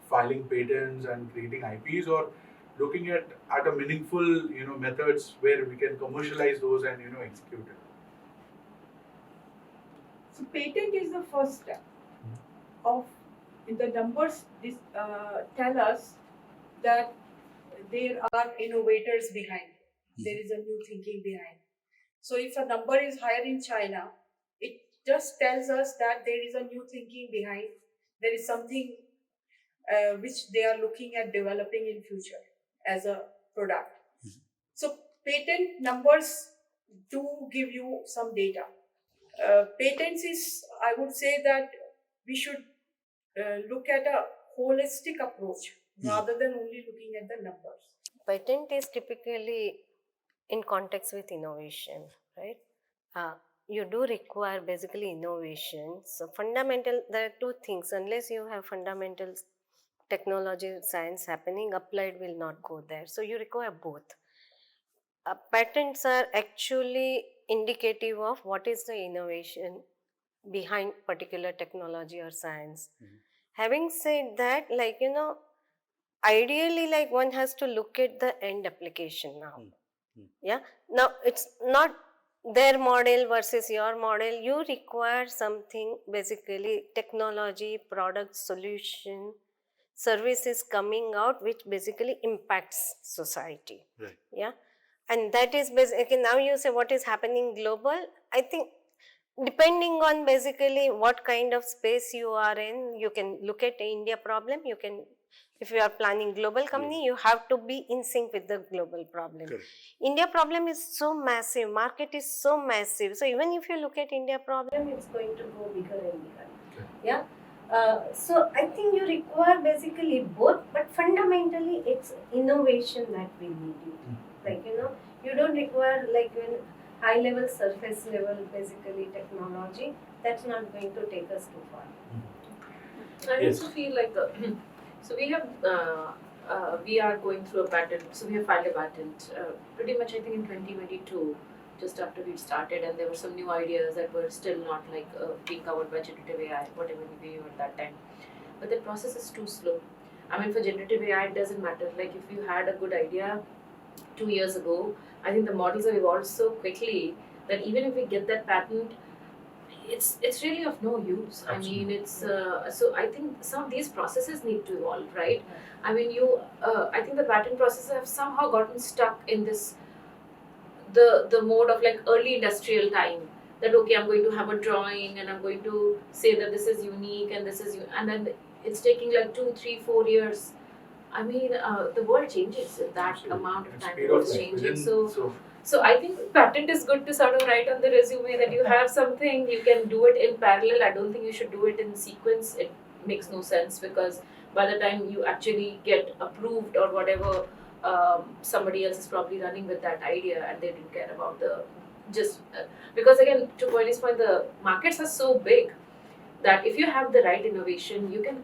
[SPEAKER 1] filing patents and creating IPs, or looking at a meaningful methods where we can commercialize those and execute it?
[SPEAKER 5] So patent is the first step of the numbers. Tell us that there are innovators behind. There is a new thinking behind. So if a number is higher in China, it just tells us that there is a new thinking behind. There is something which they are looking at developing in future as a product. So patent numbers do give you some data. Patents is, I would say that we should look at a holistic approach rather than only looking at the numbers.
[SPEAKER 2] Patent is typically in context with innovation, right? You do require basically innovation. So fundamental, there are two things. Unless you have fundamental technology, science happening, applied will not go there. So you require both. Patents are actually indicative of what is the innovation behind particular technology or science. Having said that, ideally, one has to look at the end application now. Yeah. Now it's not their model versus your model. You require something, basically technology, product, solution, services coming out which basically impacts society.
[SPEAKER 1] Right.
[SPEAKER 2] Yeah. And that is basically, now you say what is happening global. I think depending on basically what kind of space you are in, you can look at India problem. You can, if you are planning global company, you have to be in sync with the global problem.
[SPEAKER 1] Correct.
[SPEAKER 2] India problem is so massive, market is so massive. So even if you look at India problem, it's going to go bigger and bigger.
[SPEAKER 1] Okay.
[SPEAKER 2] Yeah. So I think you require basically both, but fundamentally it's innovation that we need. You don't require high level, surface level, basically technology. That's not going to take us too far.
[SPEAKER 3] I also feel like so we are going through a patent. So we have filed a patent pretty much, I think, in 2022, just after we started, and there were some new ideas that were still not being covered by generative AI, whatever we were at that time. But the process is too slow. I mean, for generative AI, it doesn't matter. Like if you had a good idea 2 years ago, I think the models have evolved so quickly that even if we get that patent, it's really of no use.
[SPEAKER 1] Absolutely.
[SPEAKER 3] I mean, it's so I think some of these processes need to evolve, right? I mean, I think the patent processes have somehow gotten stuck in this the mode of early industrial time. That okay, I'm going to have a drawing and I'm going to say that this is unique and this is and then it's taking 2, 3, 4 years. I mean, the world changes in that
[SPEAKER 1] Absolutely.
[SPEAKER 3] amount of
[SPEAKER 1] And
[SPEAKER 3] time.
[SPEAKER 1] speed
[SPEAKER 3] The
[SPEAKER 1] of
[SPEAKER 3] world's
[SPEAKER 1] time.
[SPEAKER 3] changing.
[SPEAKER 1] So
[SPEAKER 3] So I think patent is good to sort of write on the resume that you have something, you can do it in parallel. I don't think you should do it in sequence. It makes no sense because by the time you actually get approved or whatever, somebody else is probably running with that idea and they didn't care about the because again, to Pauline's point, the markets are so big that if you have the right innovation, you can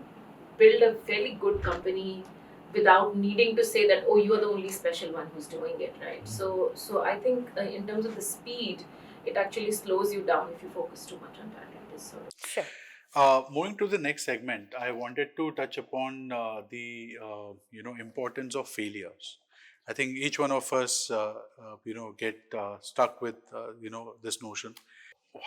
[SPEAKER 3] build a fairly good company without needing to say that, oh, you are the only special one who's doing it, right? So I think in terms of the speed, it actually slows you down if you focus too much on patent.
[SPEAKER 2] Sure.
[SPEAKER 1] Moving to the next segment, I wanted to touch upon the importance of failures. I think each one of us get stuck with this notion.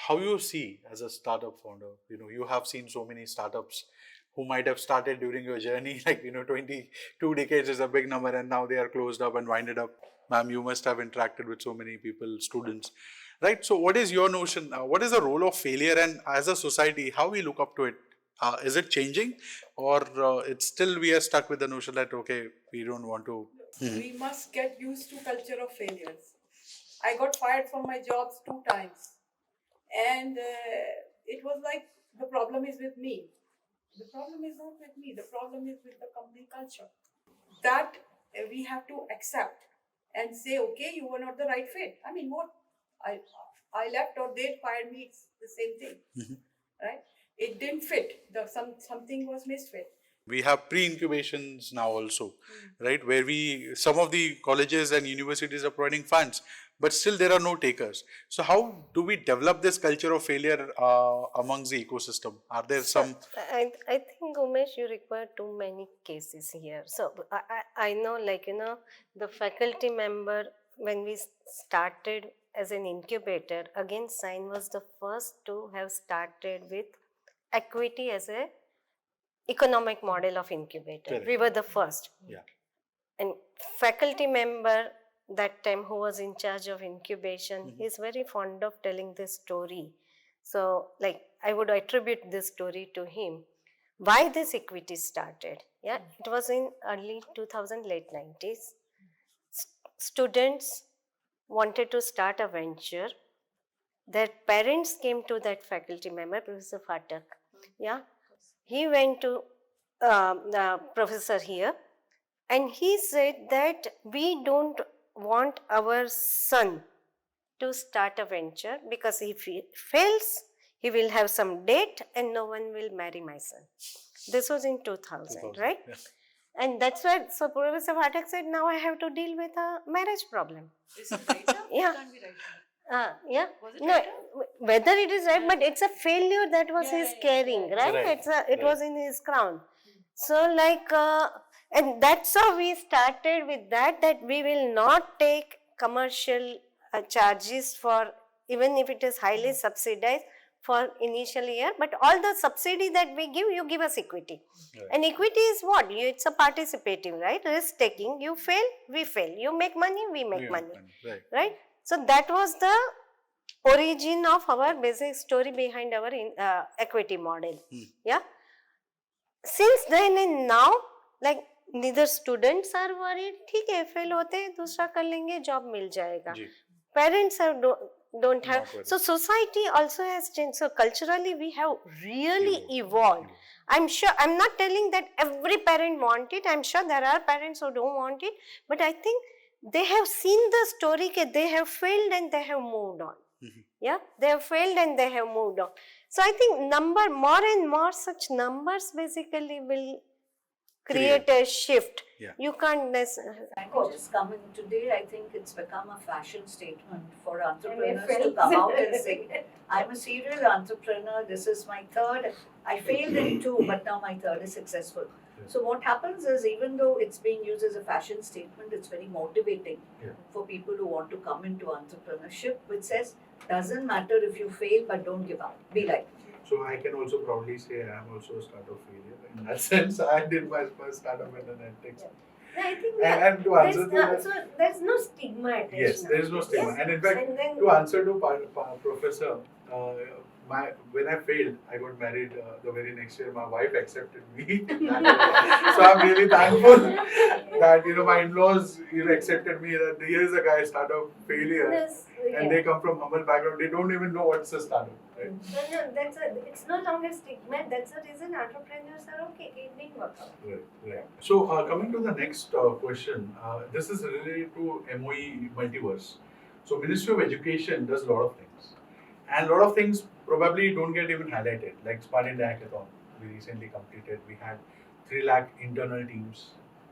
[SPEAKER 1] How you see as a startup founder? You have seen so many startups who might have started during your journey, like 22 decades is a big number, and now they are closed up and winded up. Ma'am, you must have interacted with so many people, students, right? So what is your notion? What is the role of failure, and as a society, how we look up to it? Is it changing, or it's still we are stuck with the notion that, okay, we don't want to?
[SPEAKER 5] We must get used to culture of failures. I got fired from my jobs 2 times, and it was like the problem is with me. The problem is not with me. The problem is with the company culture. That we have to accept and say, okay, you were not the right fit. I mean, what? I left or they fired me. It's the same thing, right? It didn't fit. Something was misfit.
[SPEAKER 1] We have pre-incubations now also, right? Where some of the colleges and universities are providing funds, but still there are no takers. So how do we develop this culture of failure amongst the ecosystem? Are there some?
[SPEAKER 2] I think, Umesh, you require too many cases here. So I know, the faculty member, when we started as an incubator, again, Sign was the first to have started with equity as a economic model of incubator.
[SPEAKER 1] Correct.
[SPEAKER 2] We were the first.
[SPEAKER 1] Yeah.
[SPEAKER 2] And faculty member that time who was in charge of incubation, he's very fond of telling this story. So I would attribute this story to him. Why this equity started? Yeah, it was in early 2000, late 90s. Students wanted to start a venture. Their parents came to that faculty member, Professor Phatak. Yeah, he went to the professor here, and he said that we don't want our son to start a venture because if he fails, he will have some debt and no one will marry my son. This was in 2000, right?
[SPEAKER 1] Yeah.
[SPEAKER 2] And that's why, so Professor Phatak said, now I have to deal with a marriage problem.
[SPEAKER 3] Is it right?
[SPEAKER 2] Yeah.
[SPEAKER 3] It can't be right.
[SPEAKER 2] Yeah.
[SPEAKER 3] Was it
[SPEAKER 2] No,
[SPEAKER 3] right?
[SPEAKER 2] whether it is right, but it's a failure that was his carrying, right?
[SPEAKER 1] Right.
[SPEAKER 2] It was in his crown. So and that's how we started with that we will not take commercial charges for, even if it is highly subsidized for initial year, but all the subsidy that we give, you give us equity.
[SPEAKER 1] Right.
[SPEAKER 2] And equity is what? It's a participative, right? Risk taking. You fail, we fail. You make money, we make money. Right? So that was the origin of our basic story behind our equity model. Yeah. Since then and now, neither students are worried, ठीक है, fail होते हैं, दूसरा कर लेंगे, job मिल जाएगा. Parents don't have. So society also has changed. So culturally we have really evolved. I'm sure, I'm not telling that every parent want it. I'm sure there are parents who don't want it. But I think they have seen the story that they have failed and they have moved on. Yeah, they have failed and they have moved on. So I think more and more such numbers basically will create a shift.
[SPEAKER 1] Yeah.
[SPEAKER 2] You can't necessarily.
[SPEAKER 4] Just coming today, I think it's become a fashion statement for entrepreneurs to come out and say, I'm a serial entrepreneur, this is my third. I failed in 2, but now my third is successful. So what happens is, even though it's being used as a fashion statement, it's very motivating for people who want to come into entrepreneurship, which says, doesn't matter if you fail, but don't give up. Be like.
[SPEAKER 1] So I can also proudly say I am also a startup failure. In that sense, I did my first startup in the edtech.
[SPEAKER 2] I think
[SPEAKER 1] and to answer
[SPEAKER 2] there's no stigma attached.
[SPEAKER 1] Yes, there is no stigma.
[SPEAKER 2] Yes.
[SPEAKER 1] And in fact,
[SPEAKER 2] And then,
[SPEAKER 1] to answer to Professor, when I failed, I got married the very next year. My wife accepted me. So I'm really thankful that my in-laws accepted me. That here is a guy startup failure, and they come from humble background. They don't even know what's a startup. Right?
[SPEAKER 2] No, it's no longer stigma. That's the reason entrepreneurs are okay. It didn't work out.
[SPEAKER 1] Right. So coming to the next question, this is related to MOE multiverse. So Ministry of Education does a lot of things, and a lot of things probably don't get even highlighted. Like Smart India Hackathon, we recently completed. We had 3 lakh internal teams.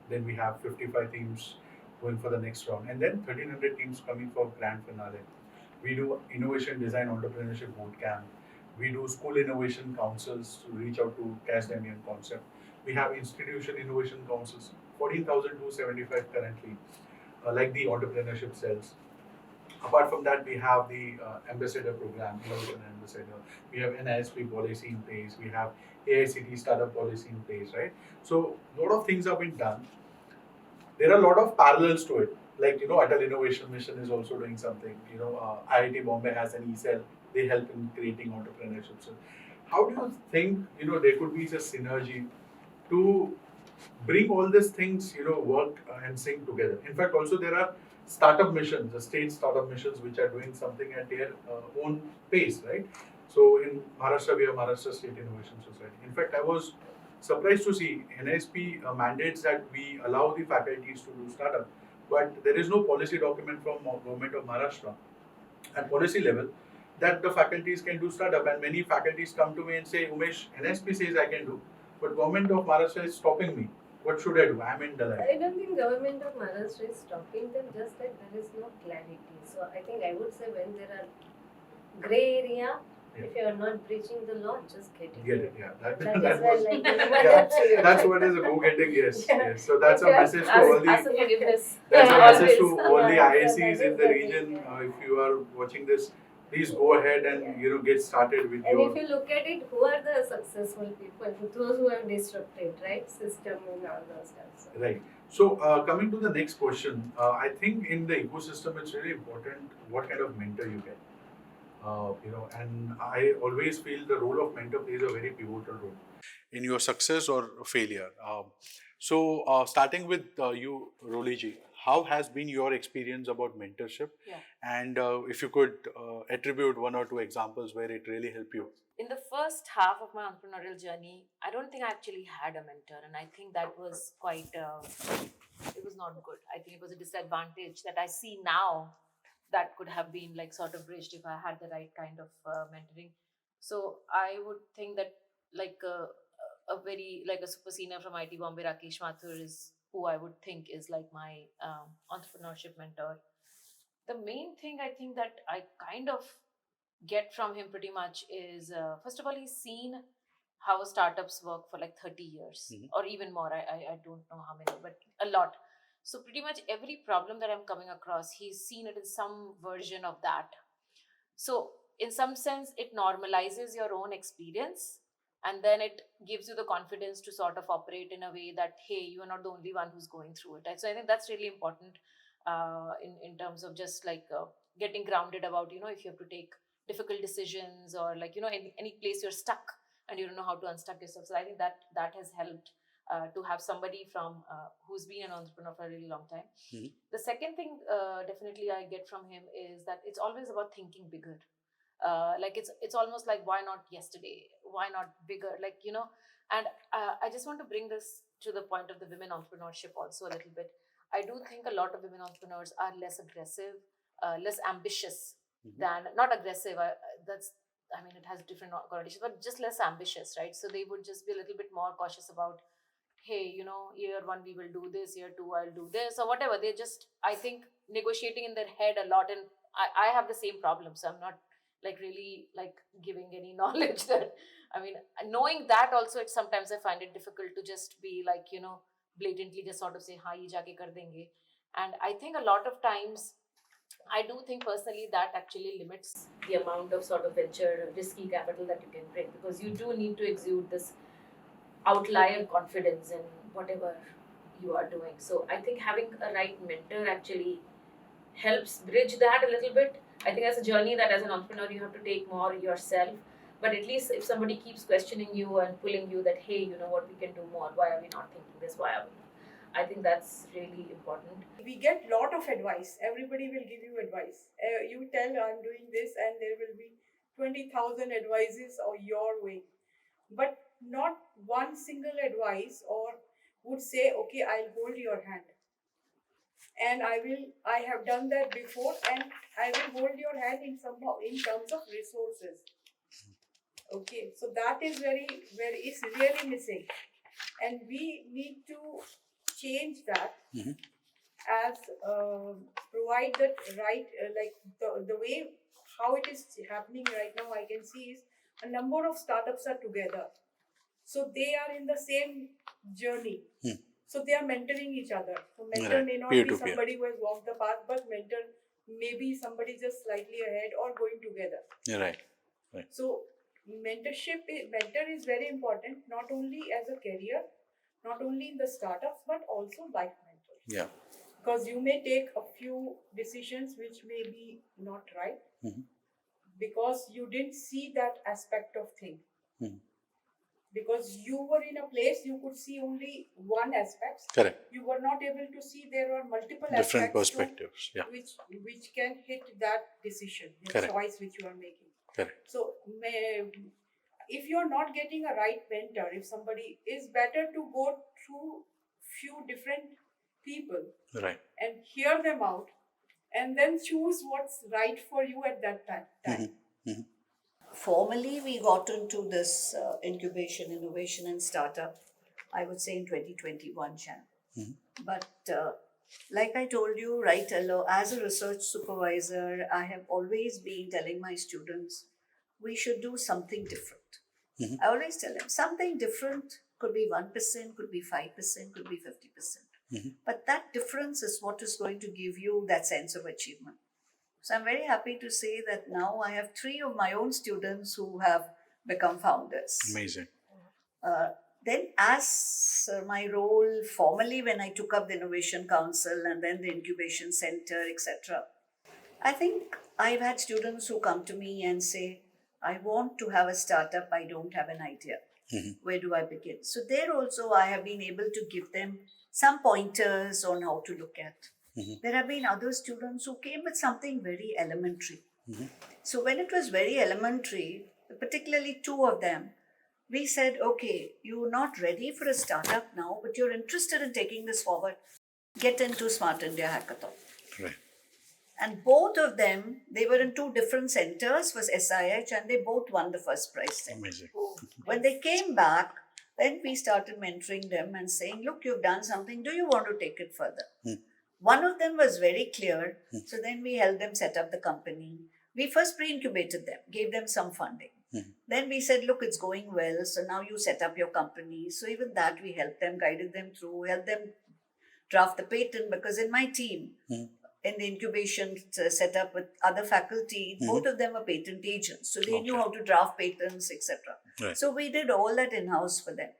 [SPEAKER 1] Then we have 55 teams going for the next round, and then 1,300 teams coming for grand finale. We do innovation design entrepreneurship bootcamp. We do school innovation councils to reach out to catch them in concept. We have institution innovation councils, 14,275 currently, like the entrepreneurship cells. Apart from that, we have the ambassador program, innovation ambassador. We have NISP policy in place. We have AICT startup policy in place, right? So a lot of things have been done. There are a lot of parallels to it. Like, Atal Innovation Mission is also doing something. IIT Bombay has an e-cell. They help in creating entrepreneurship. So how do you think, there could be a synergy to bring all these things, work and sync together? In fact, also there are startup missions, the state startup missions, which are doing something at their own pace, right? So in Maharashtra, we have Maharashtra State Innovation Society. In fact, I was surprised to see NISP mandates that we allow the faculties to do startup, but there is no policy document from government of Maharashtra at policy level that the faculties can do startup. And many faculties come to me and say, Umesh, NISP says I can do, but government of Maharashtra is stopping me. What should I do? I'm in Delhi.
[SPEAKER 2] I don't think government of Maharashtra is stopping them, just that there is no clarity. So I think I would say when there are gray area, if you are not breaching the law, just get it.
[SPEAKER 1] Get it, yeah.
[SPEAKER 2] That
[SPEAKER 1] That
[SPEAKER 2] is
[SPEAKER 1] was,
[SPEAKER 2] well, like,
[SPEAKER 1] yeah, that's what is a go-getting, yes.
[SPEAKER 2] Yeah.
[SPEAKER 1] Yes. So that's a message to all the
[SPEAKER 3] Ask forgiveness.
[SPEAKER 1] that's a
[SPEAKER 2] Yeah,
[SPEAKER 1] message to
[SPEAKER 2] always.
[SPEAKER 1] all the
[SPEAKER 2] Yeah,
[SPEAKER 1] ISCs
[SPEAKER 2] that
[SPEAKER 1] in
[SPEAKER 2] is
[SPEAKER 1] the
[SPEAKER 2] the thing,
[SPEAKER 1] region.
[SPEAKER 2] yeah.
[SPEAKER 1] If you are watching this, please go ahead and get started with
[SPEAKER 2] And
[SPEAKER 1] your.
[SPEAKER 2] if you look at it, who are the successful people? Those who have disrupted, right? System and all those stuff. So.
[SPEAKER 1] Right. So coming to the next question, I think in the ecosystem it's really important what kind of mentor you get. And I always feel the role of mentor plays a very pivotal role in your success or failure. So starting with you, Roliji, how has been your experience about mentorship?
[SPEAKER 3] Yeah.
[SPEAKER 1] And if you could attribute 1 or 2 examples where it really helped you.
[SPEAKER 3] In the first half of my entrepreneurial journey, I don't think I actually had a mentor, and I think that was quite, it was not good. I think it was a disadvantage that I see now that could have been like sort of bridged if I had the right kind of mentoring. So I would think that like a very, like a super senior from IT Bombay, Rakesh Mathur, is who I would think is like my entrepreneurship mentor. The main thing I think that I kind of get from him pretty much is first of all, he's seen how startups work for like 30 years or even more. I don't know how many, but a lot. So pretty much every problem that I'm coming across, he's seen it in some version of that. So in some sense, it normalizes your own experience, and then it gives you the confidence to sort of operate in a way that, hey, you are not the only one who's going through it. So I think that's really important in terms of just like getting grounded about, if you have to take difficult decisions or like, any place you're stuck and you don't know how to unstuck yourself. So I think that has helped to have somebody from who's been an entrepreneur for a really long time. The second thing definitely I get from him is that it's always about thinking bigger. Like it's almost like, why not yesterday? Why not bigger? Like, and I just want to bring this to the point of the women entrepreneurship also a little bit. I do think a lot of women entrepreneurs are less aggressive, less ambitious than, not aggressive. It has different connotations, but just less ambitious, right? So they would just be a little bit more cautious about, hey, year 1 we will do this, year 2 I'll do this, or whatever. They're just, I think, negotiating in their head a lot. And I have the same problem. So I'm not like really like giving any knowledge that, knowing that also, it's sometimes I find it difficult to just be like, blatantly just sort of say, हाँ ये जाके कर देंगे. And I think a lot of times, I do think personally that actually limits the amount of sort of venture risky capital that you can bring, because you do need to exude this outlier confidence in whatever you are doing. So I think having a right mentor actually helps bridge that a little bit. I think that's a journey that as an entrepreneur you have to take more yourself. But at least if somebody keeps questioning you and pulling you that, hey, you know what, we can do more. Why are we not thinking this? Why are we not? I think that's really important.
[SPEAKER 5] We get lot of advice. Everybody will give you advice. You tell I'm doing this, and there will be 20,000 advices or your way, but not one single advice or would say, okay, I'll hold your hand, and I have done that before, and I will hold your hand in somehow in terms of resources. Okay, so that is is really missing, and we need to change that. As provide that right, like the way how it is happening right now, I can see is a number of startups are together, so they are in the same journey. So they are mentoring each other. So mentor
[SPEAKER 1] Right.
[SPEAKER 5] may not
[SPEAKER 1] Peer
[SPEAKER 5] be
[SPEAKER 1] to peer.
[SPEAKER 5] somebody who has walked the path, but mentor may be somebody just slightly ahead or going together.
[SPEAKER 1] Right.
[SPEAKER 5] So mentor is very important, not only as a career, not only in the startups, but also life mentor.
[SPEAKER 1] Yeah.
[SPEAKER 5] Because you may take a few decisions which may be not right, because you didn't see that aspect of thing. Because you were in a place you could see only one aspect.
[SPEAKER 1] Correct.
[SPEAKER 5] You were not able to see there are multiple
[SPEAKER 1] Different
[SPEAKER 5] aspects
[SPEAKER 1] perspectives. Yeah.
[SPEAKER 5] which can hit that decision, the
[SPEAKER 1] Correct.
[SPEAKER 5] choice which you are making.
[SPEAKER 1] Correct.
[SPEAKER 5] So if you're not getting a right mentor, if somebody is better to go through few different people
[SPEAKER 1] Right.
[SPEAKER 5] and hear them out, and then choose what's right for you at that time.
[SPEAKER 4] Formally, we got into this incubation, innovation, and startup, I would say in 2021, Jan. But like I told you, right, as a research supervisor, I have always been telling my students, we should do something different. I always tell them, something different could be 1%, could be 5%, could be 50%. But that difference is what is going to give you that sense of achievement. So I'm very happy to say that now I have 3 of my own students who have become founders.
[SPEAKER 1] Amazing.
[SPEAKER 4] Then as my role formally when I took up the Innovation Council and then the Incubation Center, etc., I think I've had students who come to me and say, I want to have a startup, I don't have an idea. Where do I begin? So there also I have been able to give them some pointers on how to look at. There have been other students who came with something very elementary. So when it was very elementary, particularly 2 of them, we said, okay, you're not ready for a startup now, but you're interested in taking this forward. Get into Smart India Hackathon.
[SPEAKER 1] Right.
[SPEAKER 4] And both of them, they were in 2 different centers, was SIH, and they both won the first prize.
[SPEAKER 1] Amazing.
[SPEAKER 4] When they came back, then we started mentoring them and saying, look, you've done something, do you want to take it further? One of them was very clear, so then we helped them set up the company. We first pre-incubated them, gave them some funding. Then we said, look, it's going well, so now you set up your company. So even that we helped them, guided them through, helped them draft the patent, because in my team, in the incubation setup with other faculty, both of them were patent agents. So they knew how to draft patents, etc.
[SPEAKER 1] Right.
[SPEAKER 4] So we did all that in-house for them.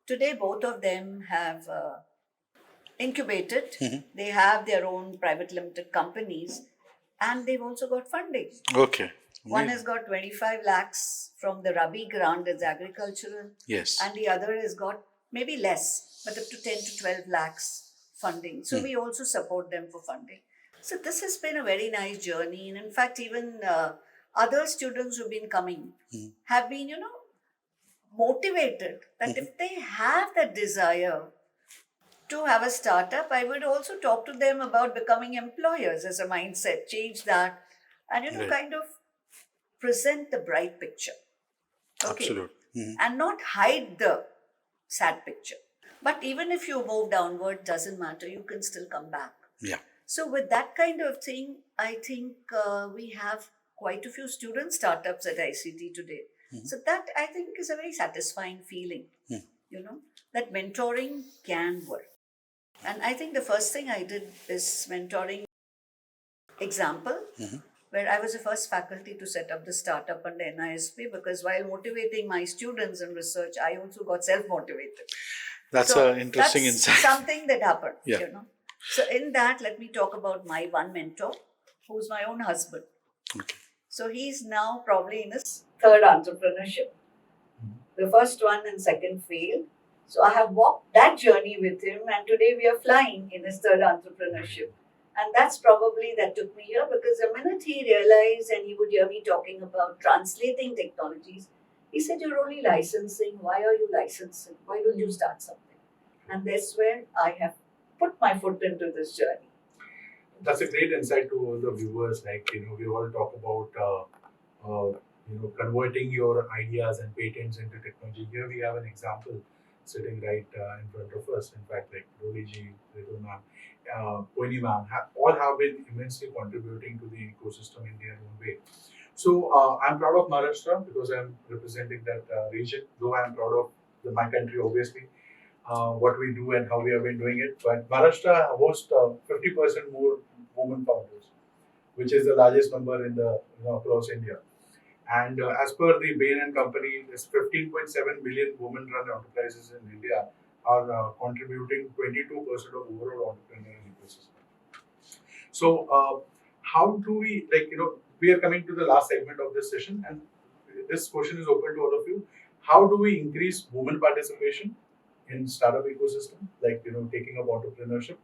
[SPEAKER 4] Today, both of them have incubated. They have their own private limited companies, and they've also got funding.
[SPEAKER 1] Okay.
[SPEAKER 4] One has got 25 lakhs from the Rabi grant as agricultural.
[SPEAKER 1] Yes.
[SPEAKER 4] And the other has got maybe less, but up to 10 to 12 lakhs funding. So we also support them for funding. So this has been a very nice journey. And in fact, even other students who've been coming have been, motivated that if they have that desire to have a startup, I would also talk to them about becoming employers as a mindset, change that, and,
[SPEAKER 1] Right.
[SPEAKER 4] kind of present the bright picture. Okay.
[SPEAKER 1] Absolutely.
[SPEAKER 4] And not hide the sad picture. But even if you move downward, doesn't matter, you can still come back.
[SPEAKER 1] Yeah.
[SPEAKER 4] So with that kind of thing, I think we have quite a few student startups at ICT today. So that I think is a very satisfying feeling, that mentoring can work. And I think the first thing I did is mentoring example, where I was the first faculty to set up the startup under NISP, because while motivating my students in research, I also got self-motivated.
[SPEAKER 1] That's
[SPEAKER 4] So
[SPEAKER 1] an interesting
[SPEAKER 4] that's
[SPEAKER 1] insight.
[SPEAKER 4] something that happened,
[SPEAKER 1] Yeah.
[SPEAKER 4] So in that, let me talk about my one mentor, who's my own husband.
[SPEAKER 1] Okay.
[SPEAKER 4] So he's now probably in his third entrepreneurship. The first one and second failed. So I have walked that journey with him, and today we are flying in his third entrepreneurship. And that's probably that took me here, because the minute he realized and he would hear me talking about translating technologies, he said, "You're only licensing. Why are you licensing? Why don't you start something?" And that's where I have put my foot into this journey.
[SPEAKER 1] That's a great insight to all the viewers. Like, we all talk about, converting your ideas and patents into technology. Here we have an example sitting right in front of us. In fact, like Roliji, Ritu ma'am, Poini ma'am, all have been immensely contributing to the ecosystem in their own way. So I'm proud of Maharashtra because I'm representing that region, though I'm proud of my country, obviously, what we do and how we have been doing it. But Maharashtra hosts 50% more women founders, which is the largest number in the across India. And as per the Bain Company, there's 15.7 million women-run enterprises in India are contributing 22% of overall entrepreneurial ecosystem. So how do we, we are coming to the last segment of this session, and this question is open to all of you. How do we increase women participation in startup ecosystem, taking up entrepreneurship?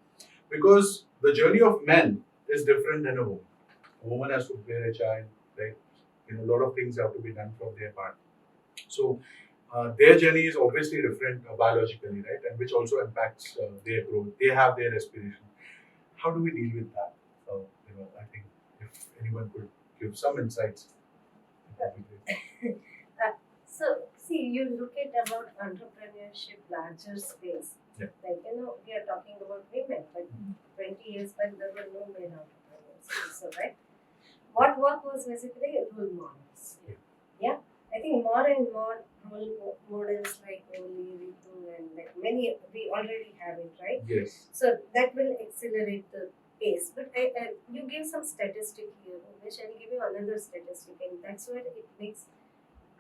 [SPEAKER 1] Because the journey of men is different than a woman. A woman has to bear a child, right? A lot of things have to be done from their part. So their journey is obviously different biologically, right? And which also impacts their growth. They have their aspiration. How do we deal with that? I think if anyone could give some insights, that would be great.
[SPEAKER 2] So, see, you look at about entrepreneurship larger space.
[SPEAKER 1] Yeah.
[SPEAKER 2] Like, we are talking about women, but 20 years back there were no male entrepreneurs. So, right? What work was basically role models. Yeah. I think more and more role models like Oli, Ritu, and like many, we already have it, right?
[SPEAKER 1] Yes.
[SPEAKER 2] So that will accelerate the pace. But you give some statistic here, which I'll give you another statistic, and that's where it makes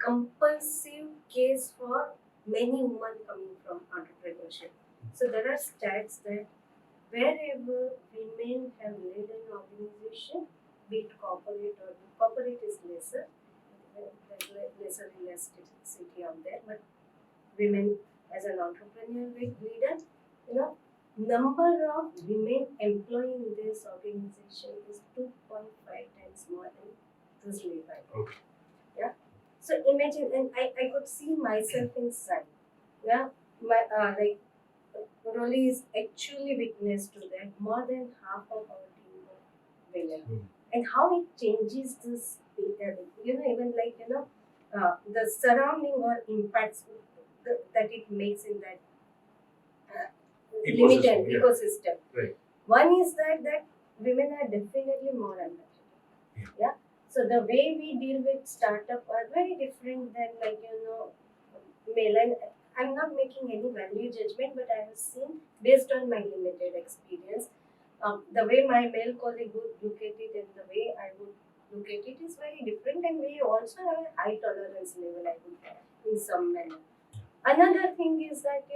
[SPEAKER 2] compulsive case for many women coming from entrepreneurship. So there are stats that wherever women have led an organization, be it corporate or corporate is lesser, there's lesser elasticity out there, but women as an entrepreneurial leader, number of women employed in this organization is 2.5 times more than those led.
[SPEAKER 1] Okay.
[SPEAKER 2] Yeah. So imagine, and I could see myself inside. Yeah. My Rolly is actually witness to that. More than half of our team of women. And how it changes this data, even the surrounding or impacts that it makes in that limited ecosystem.
[SPEAKER 1] Right.
[SPEAKER 2] One is that women are definitely more empathetic. Yeah. So the way we deal with startup are very different than male. And I'm not making any value judgment, but I have seen based on my limited experience. The way my male colleague would look at it and the way I would look at it is very different, and we also have a high tolerance level, I would have, in some manner. Another thing is that,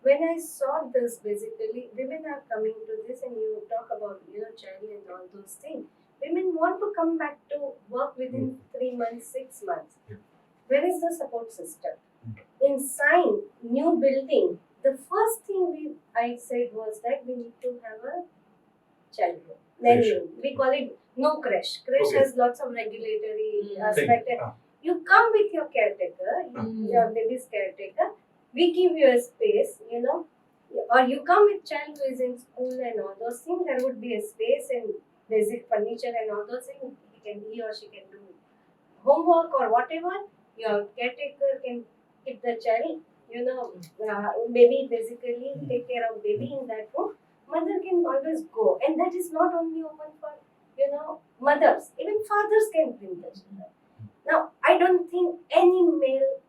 [SPEAKER 2] when I saw this, basically, women are coming to this, and you talk about, child and all those things. Women want to come back to work within 3 months, 6 months. Where is the support system? In sign, new building, the first thing I said was that we need to have a childhood. Then we call it no crash. Crash has lots of regulatory aspect. You come with your caretaker, your baby's caretaker. We give you a space, or you come with child who is in school and all those things. There would be a space and basic furniture and all those things. He or she can do homework or whatever. Your caretaker can keep the child, baby basically take care of baby in that room. Mother can always go, and that is not only open for mothers, even fathers can bring the children. Now I don't think any male,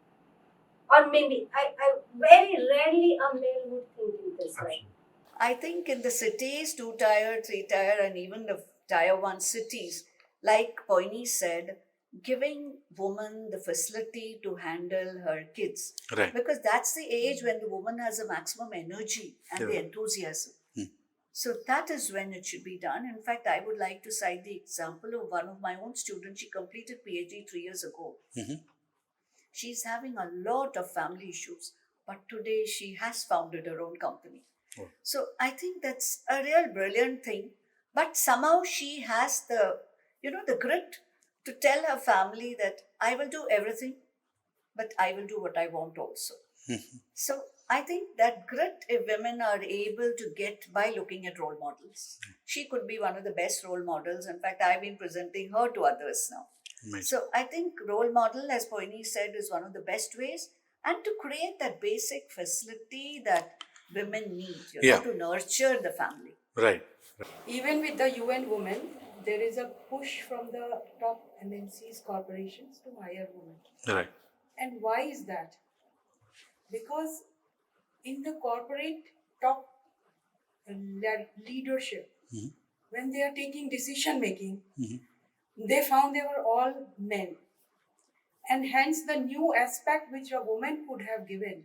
[SPEAKER 2] or maybe I very rarely a male would think in this way.
[SPEAKER 4] I think in the cities, 2-tier, 3-tier, and even the tier 1 cities, like Poini said, giving woman the facility to handle her kids.
[SPEAKER 1] Right.
[SPEAKER 4] Because that's the age when the woman has the maximum energy and the enthusiasm. So that is when it should be done. In fact, I would like to cite the example of one of my own students. She completed PhD 3 years ago. She's having a lot of family issues, but today she has founded her own company.
[SPEAKER 1] Oh.
[SPEAKER 4] So I think that's a real brilliant thing. But somehow she has the, the grit to tell her family that I will do everything, but I will do what I want also. So I think that grit, if women are able to get by looking at role models, she could be one of the best role models. In fact, I've been presenting her to others now.
[SPEAKER 1] Amazing.
[SPEAKER 4] So I think role model, as Poini said, is one of the best ways, and to create that basic facility that women need, to nurture the family.
[SPEAKER 1] Right.
[SPEAKER 5] Even with the UN Women, there is a push from the top MNCs, corporations to hire women.
[SPEAKER 1] Right.
[SPEAKER 5] And why is that? Because in the corporate top leadership, when they are taking decision making, they found they were all men. And hence the new aspect which a woman could have given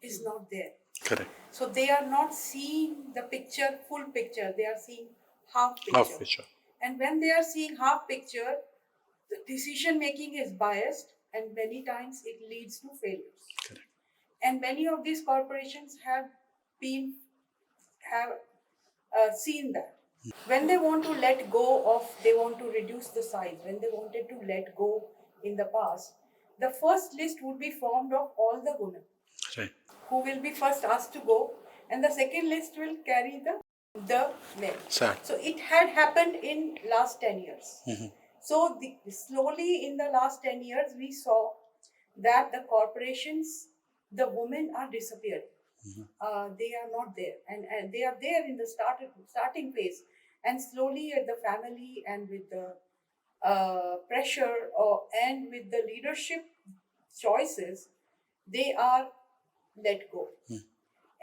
[SPEAKER 5] is not there.
[SPEAKER 1] Correct.
[SPEAKER 5] So they are not seeing the picture, full picture. They are seeing half picture.
[SPEAKER 1] Half picture.
[SPEAKER 5] And when they are seeing half picture, the decision making is biased, and many times it leads to failures.
[SPEAKER 1] Correct.
[SPEAKER 5] And many of these corporations have seen that. When they want to let go of, they want to reduce the size, when they wanted to let go in the past, the first list would be formed of all the women.
[SPEAKER 1] Right.
[SPEAKER 5] Who will be first asked to go, and the second list will carry the men.
[SPEAKER 1] Sad.
[SPEAKER 5] So it had happened in last 10 years. So slowly in the last 10 years, we saw that the corporations, the women are disappearing. They are not there, and they are there in the starting phase, and slowly at the family and with the pressure and with the leadership choices, they are let go.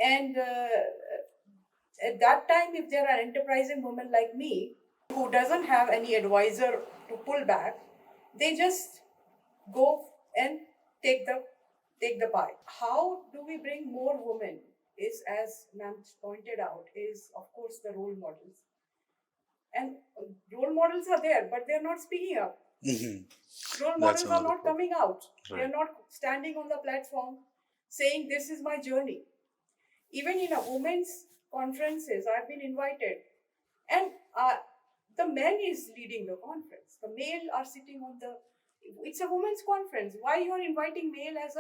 [SPEAKER 5] And at that time, if there are enterprising women like me, who doesn't have any advisor to pull back, they just go and take the pie. How do we bring more women is, as ma'am pointed out, is of course the role models. And role models are there, but they're not speaking up. Role models are not coming out.
[SPEAKER 1] Right.
[SPEAKER 5] They're not standing on the platform saying, this is my journey. Even in a women's conferences, I've been invited, and the man is leading the conference. The male are sitting on it's a women's conference. Why you are inviting male as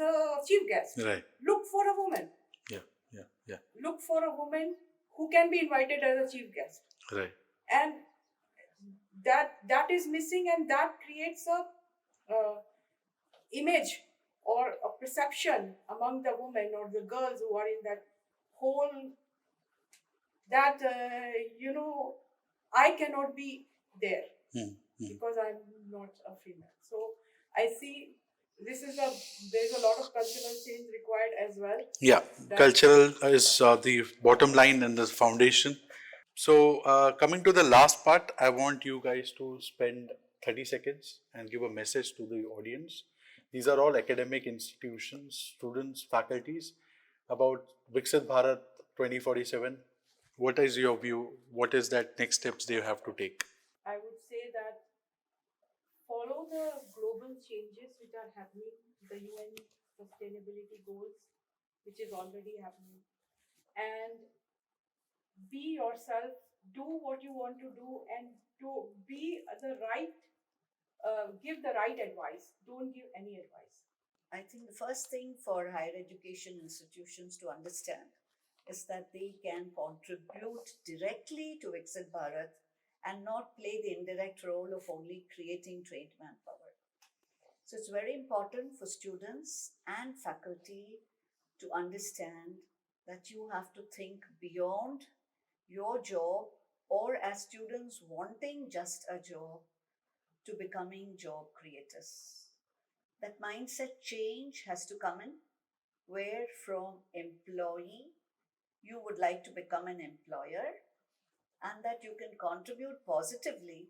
[SPEAKER 5] a chief guest?
[SPEAKER 1] Right.
[SPEAKER 5] Look for a woman.
[SPEAKER 1] Yeah.
[SPEAKER 5] Look for a woman who can be invited as a chief guest.
[SPEAKER 1] Right.
[SPEAKER 5] And that is missing, and that creates a image or a perception among the women or the girls who are in that whole, that I cannot be there because I'm not a female. So I see there's a lot of cultural change required as well.
[SPEAKER 1] Yeah, cultural is the bottom line and the foundation. So coming to the last part, I want you guys to spend 30 seconds and give a message to the audience. These are all academic institutions, students, faculties, about Viksit Bharat 2047. What is your view? What is that next steps they have to take?
[SPEAKER 5] I would say that follow the global changes which are happening, the UN sustainability goals, which is already happening, and be yourself, do what you want to do, and to be the right, give the right advice. Don't give any advice.
[SPEAKER 4] I think the first thing for higher education institutions to understand is that they can contribute directly to Viksit Bharat and not play the indirect role of only creating trained manpower. So it's very important for students and faculty to understand that you have to think beyond your job, or as students wanting just a job, to becoming job creators. That mindset change has to come in, where from employee you would like to become an employer, and that you can contribute positively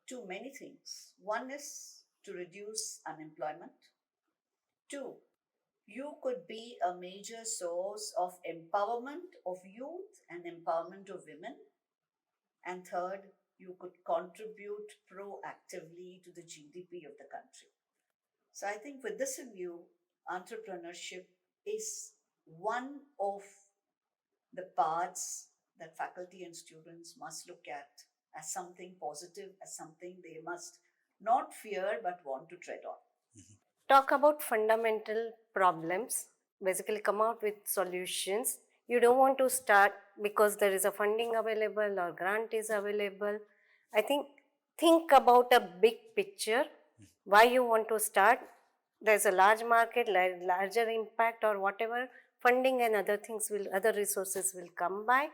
[SPEAKER 4] to many things. One is to reduce unemployment. Two, you could be a major source of empowerment of youth and empowerment of women. And third, you could contribute proactively to the GDP of the country. So I think with this in view, entrepreneurship is one of the parts that faculty and students must look at as something positive, as something they must not fear but want to tread on.
[SPEAKER 2] Talk about fundamental problems, basically come out with solutions. You don't want to start because there is a funding available or grant is available. I think about a big picture, why you want to start. There's a large market, larger impact or whatever, funding and other resources will come by.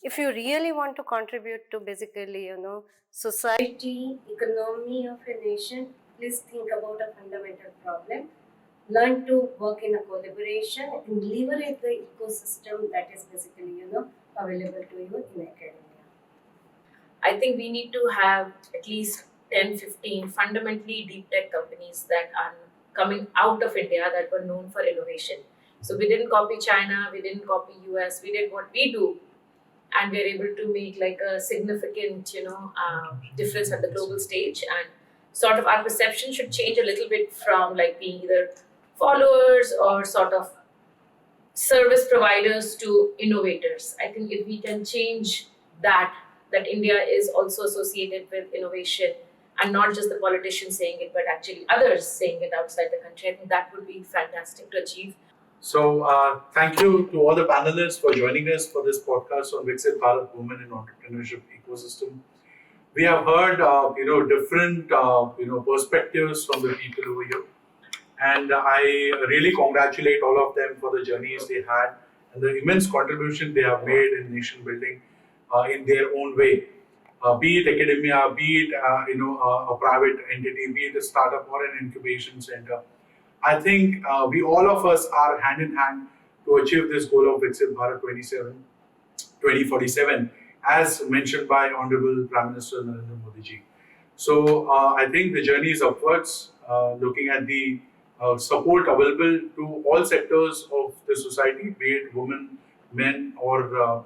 [SPEAKER 2] If you really want to contribute to basically, society, economy of a nation, please think about a fundamental problem. Learn to work in a collaboration and leverage the ecosystem that is basically, available to you in academia.
[SPEAKER 3] I think we need to have at least 10, 15 fundamentally deep tech companies that are coming out of India that were known for innovation. So we didn't copy China, we didn't copy US, we did what we do, and we're able to make like a significant, difference at the global stage. And sort of our perception should change a little bit from like being either followers or sort of service providers to innovators. I think if we can change that India is also associated with innovation and not just the politicians saying it, but actually others saying it outside the country, I think that would be fantastic to achieve.
[SPEAKER 1] So thank you to all the panelists for joining us for this podcast on Viksit Bharat, Women in Entrepreneurship Ecosystem. We have heard, different, perspectives from the people over here. And I really congratulate all of them for the journeys they had and the immense contribution they have made in nation building in their own way. Be it academia, be it a private entity, be it a startup or an incubation center. I think we all of us are hand in hand to achieve this goal of Viksit Bharat 2047, as mentioned by Honorable Prime Minister Narendra Modi ji. So I think the journey is upwards, looking at the support available to all sectors of the society, be it women, men, or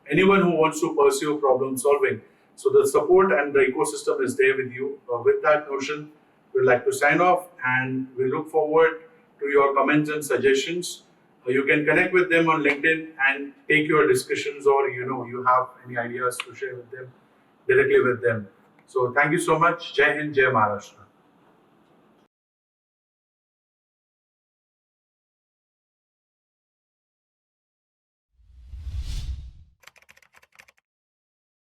[SPEAKER 1] anyone who wants to pursue problem solving. So the support and the ecosystem is there with you. With that notion, we'd like to sign off, and we look forward to your comments and suggestions. You can connect with them on LinkedIn and take your discussions, or you have any ideas to share with them directly with them. So thank you so much. Jai Hind, Jai Maharashtra.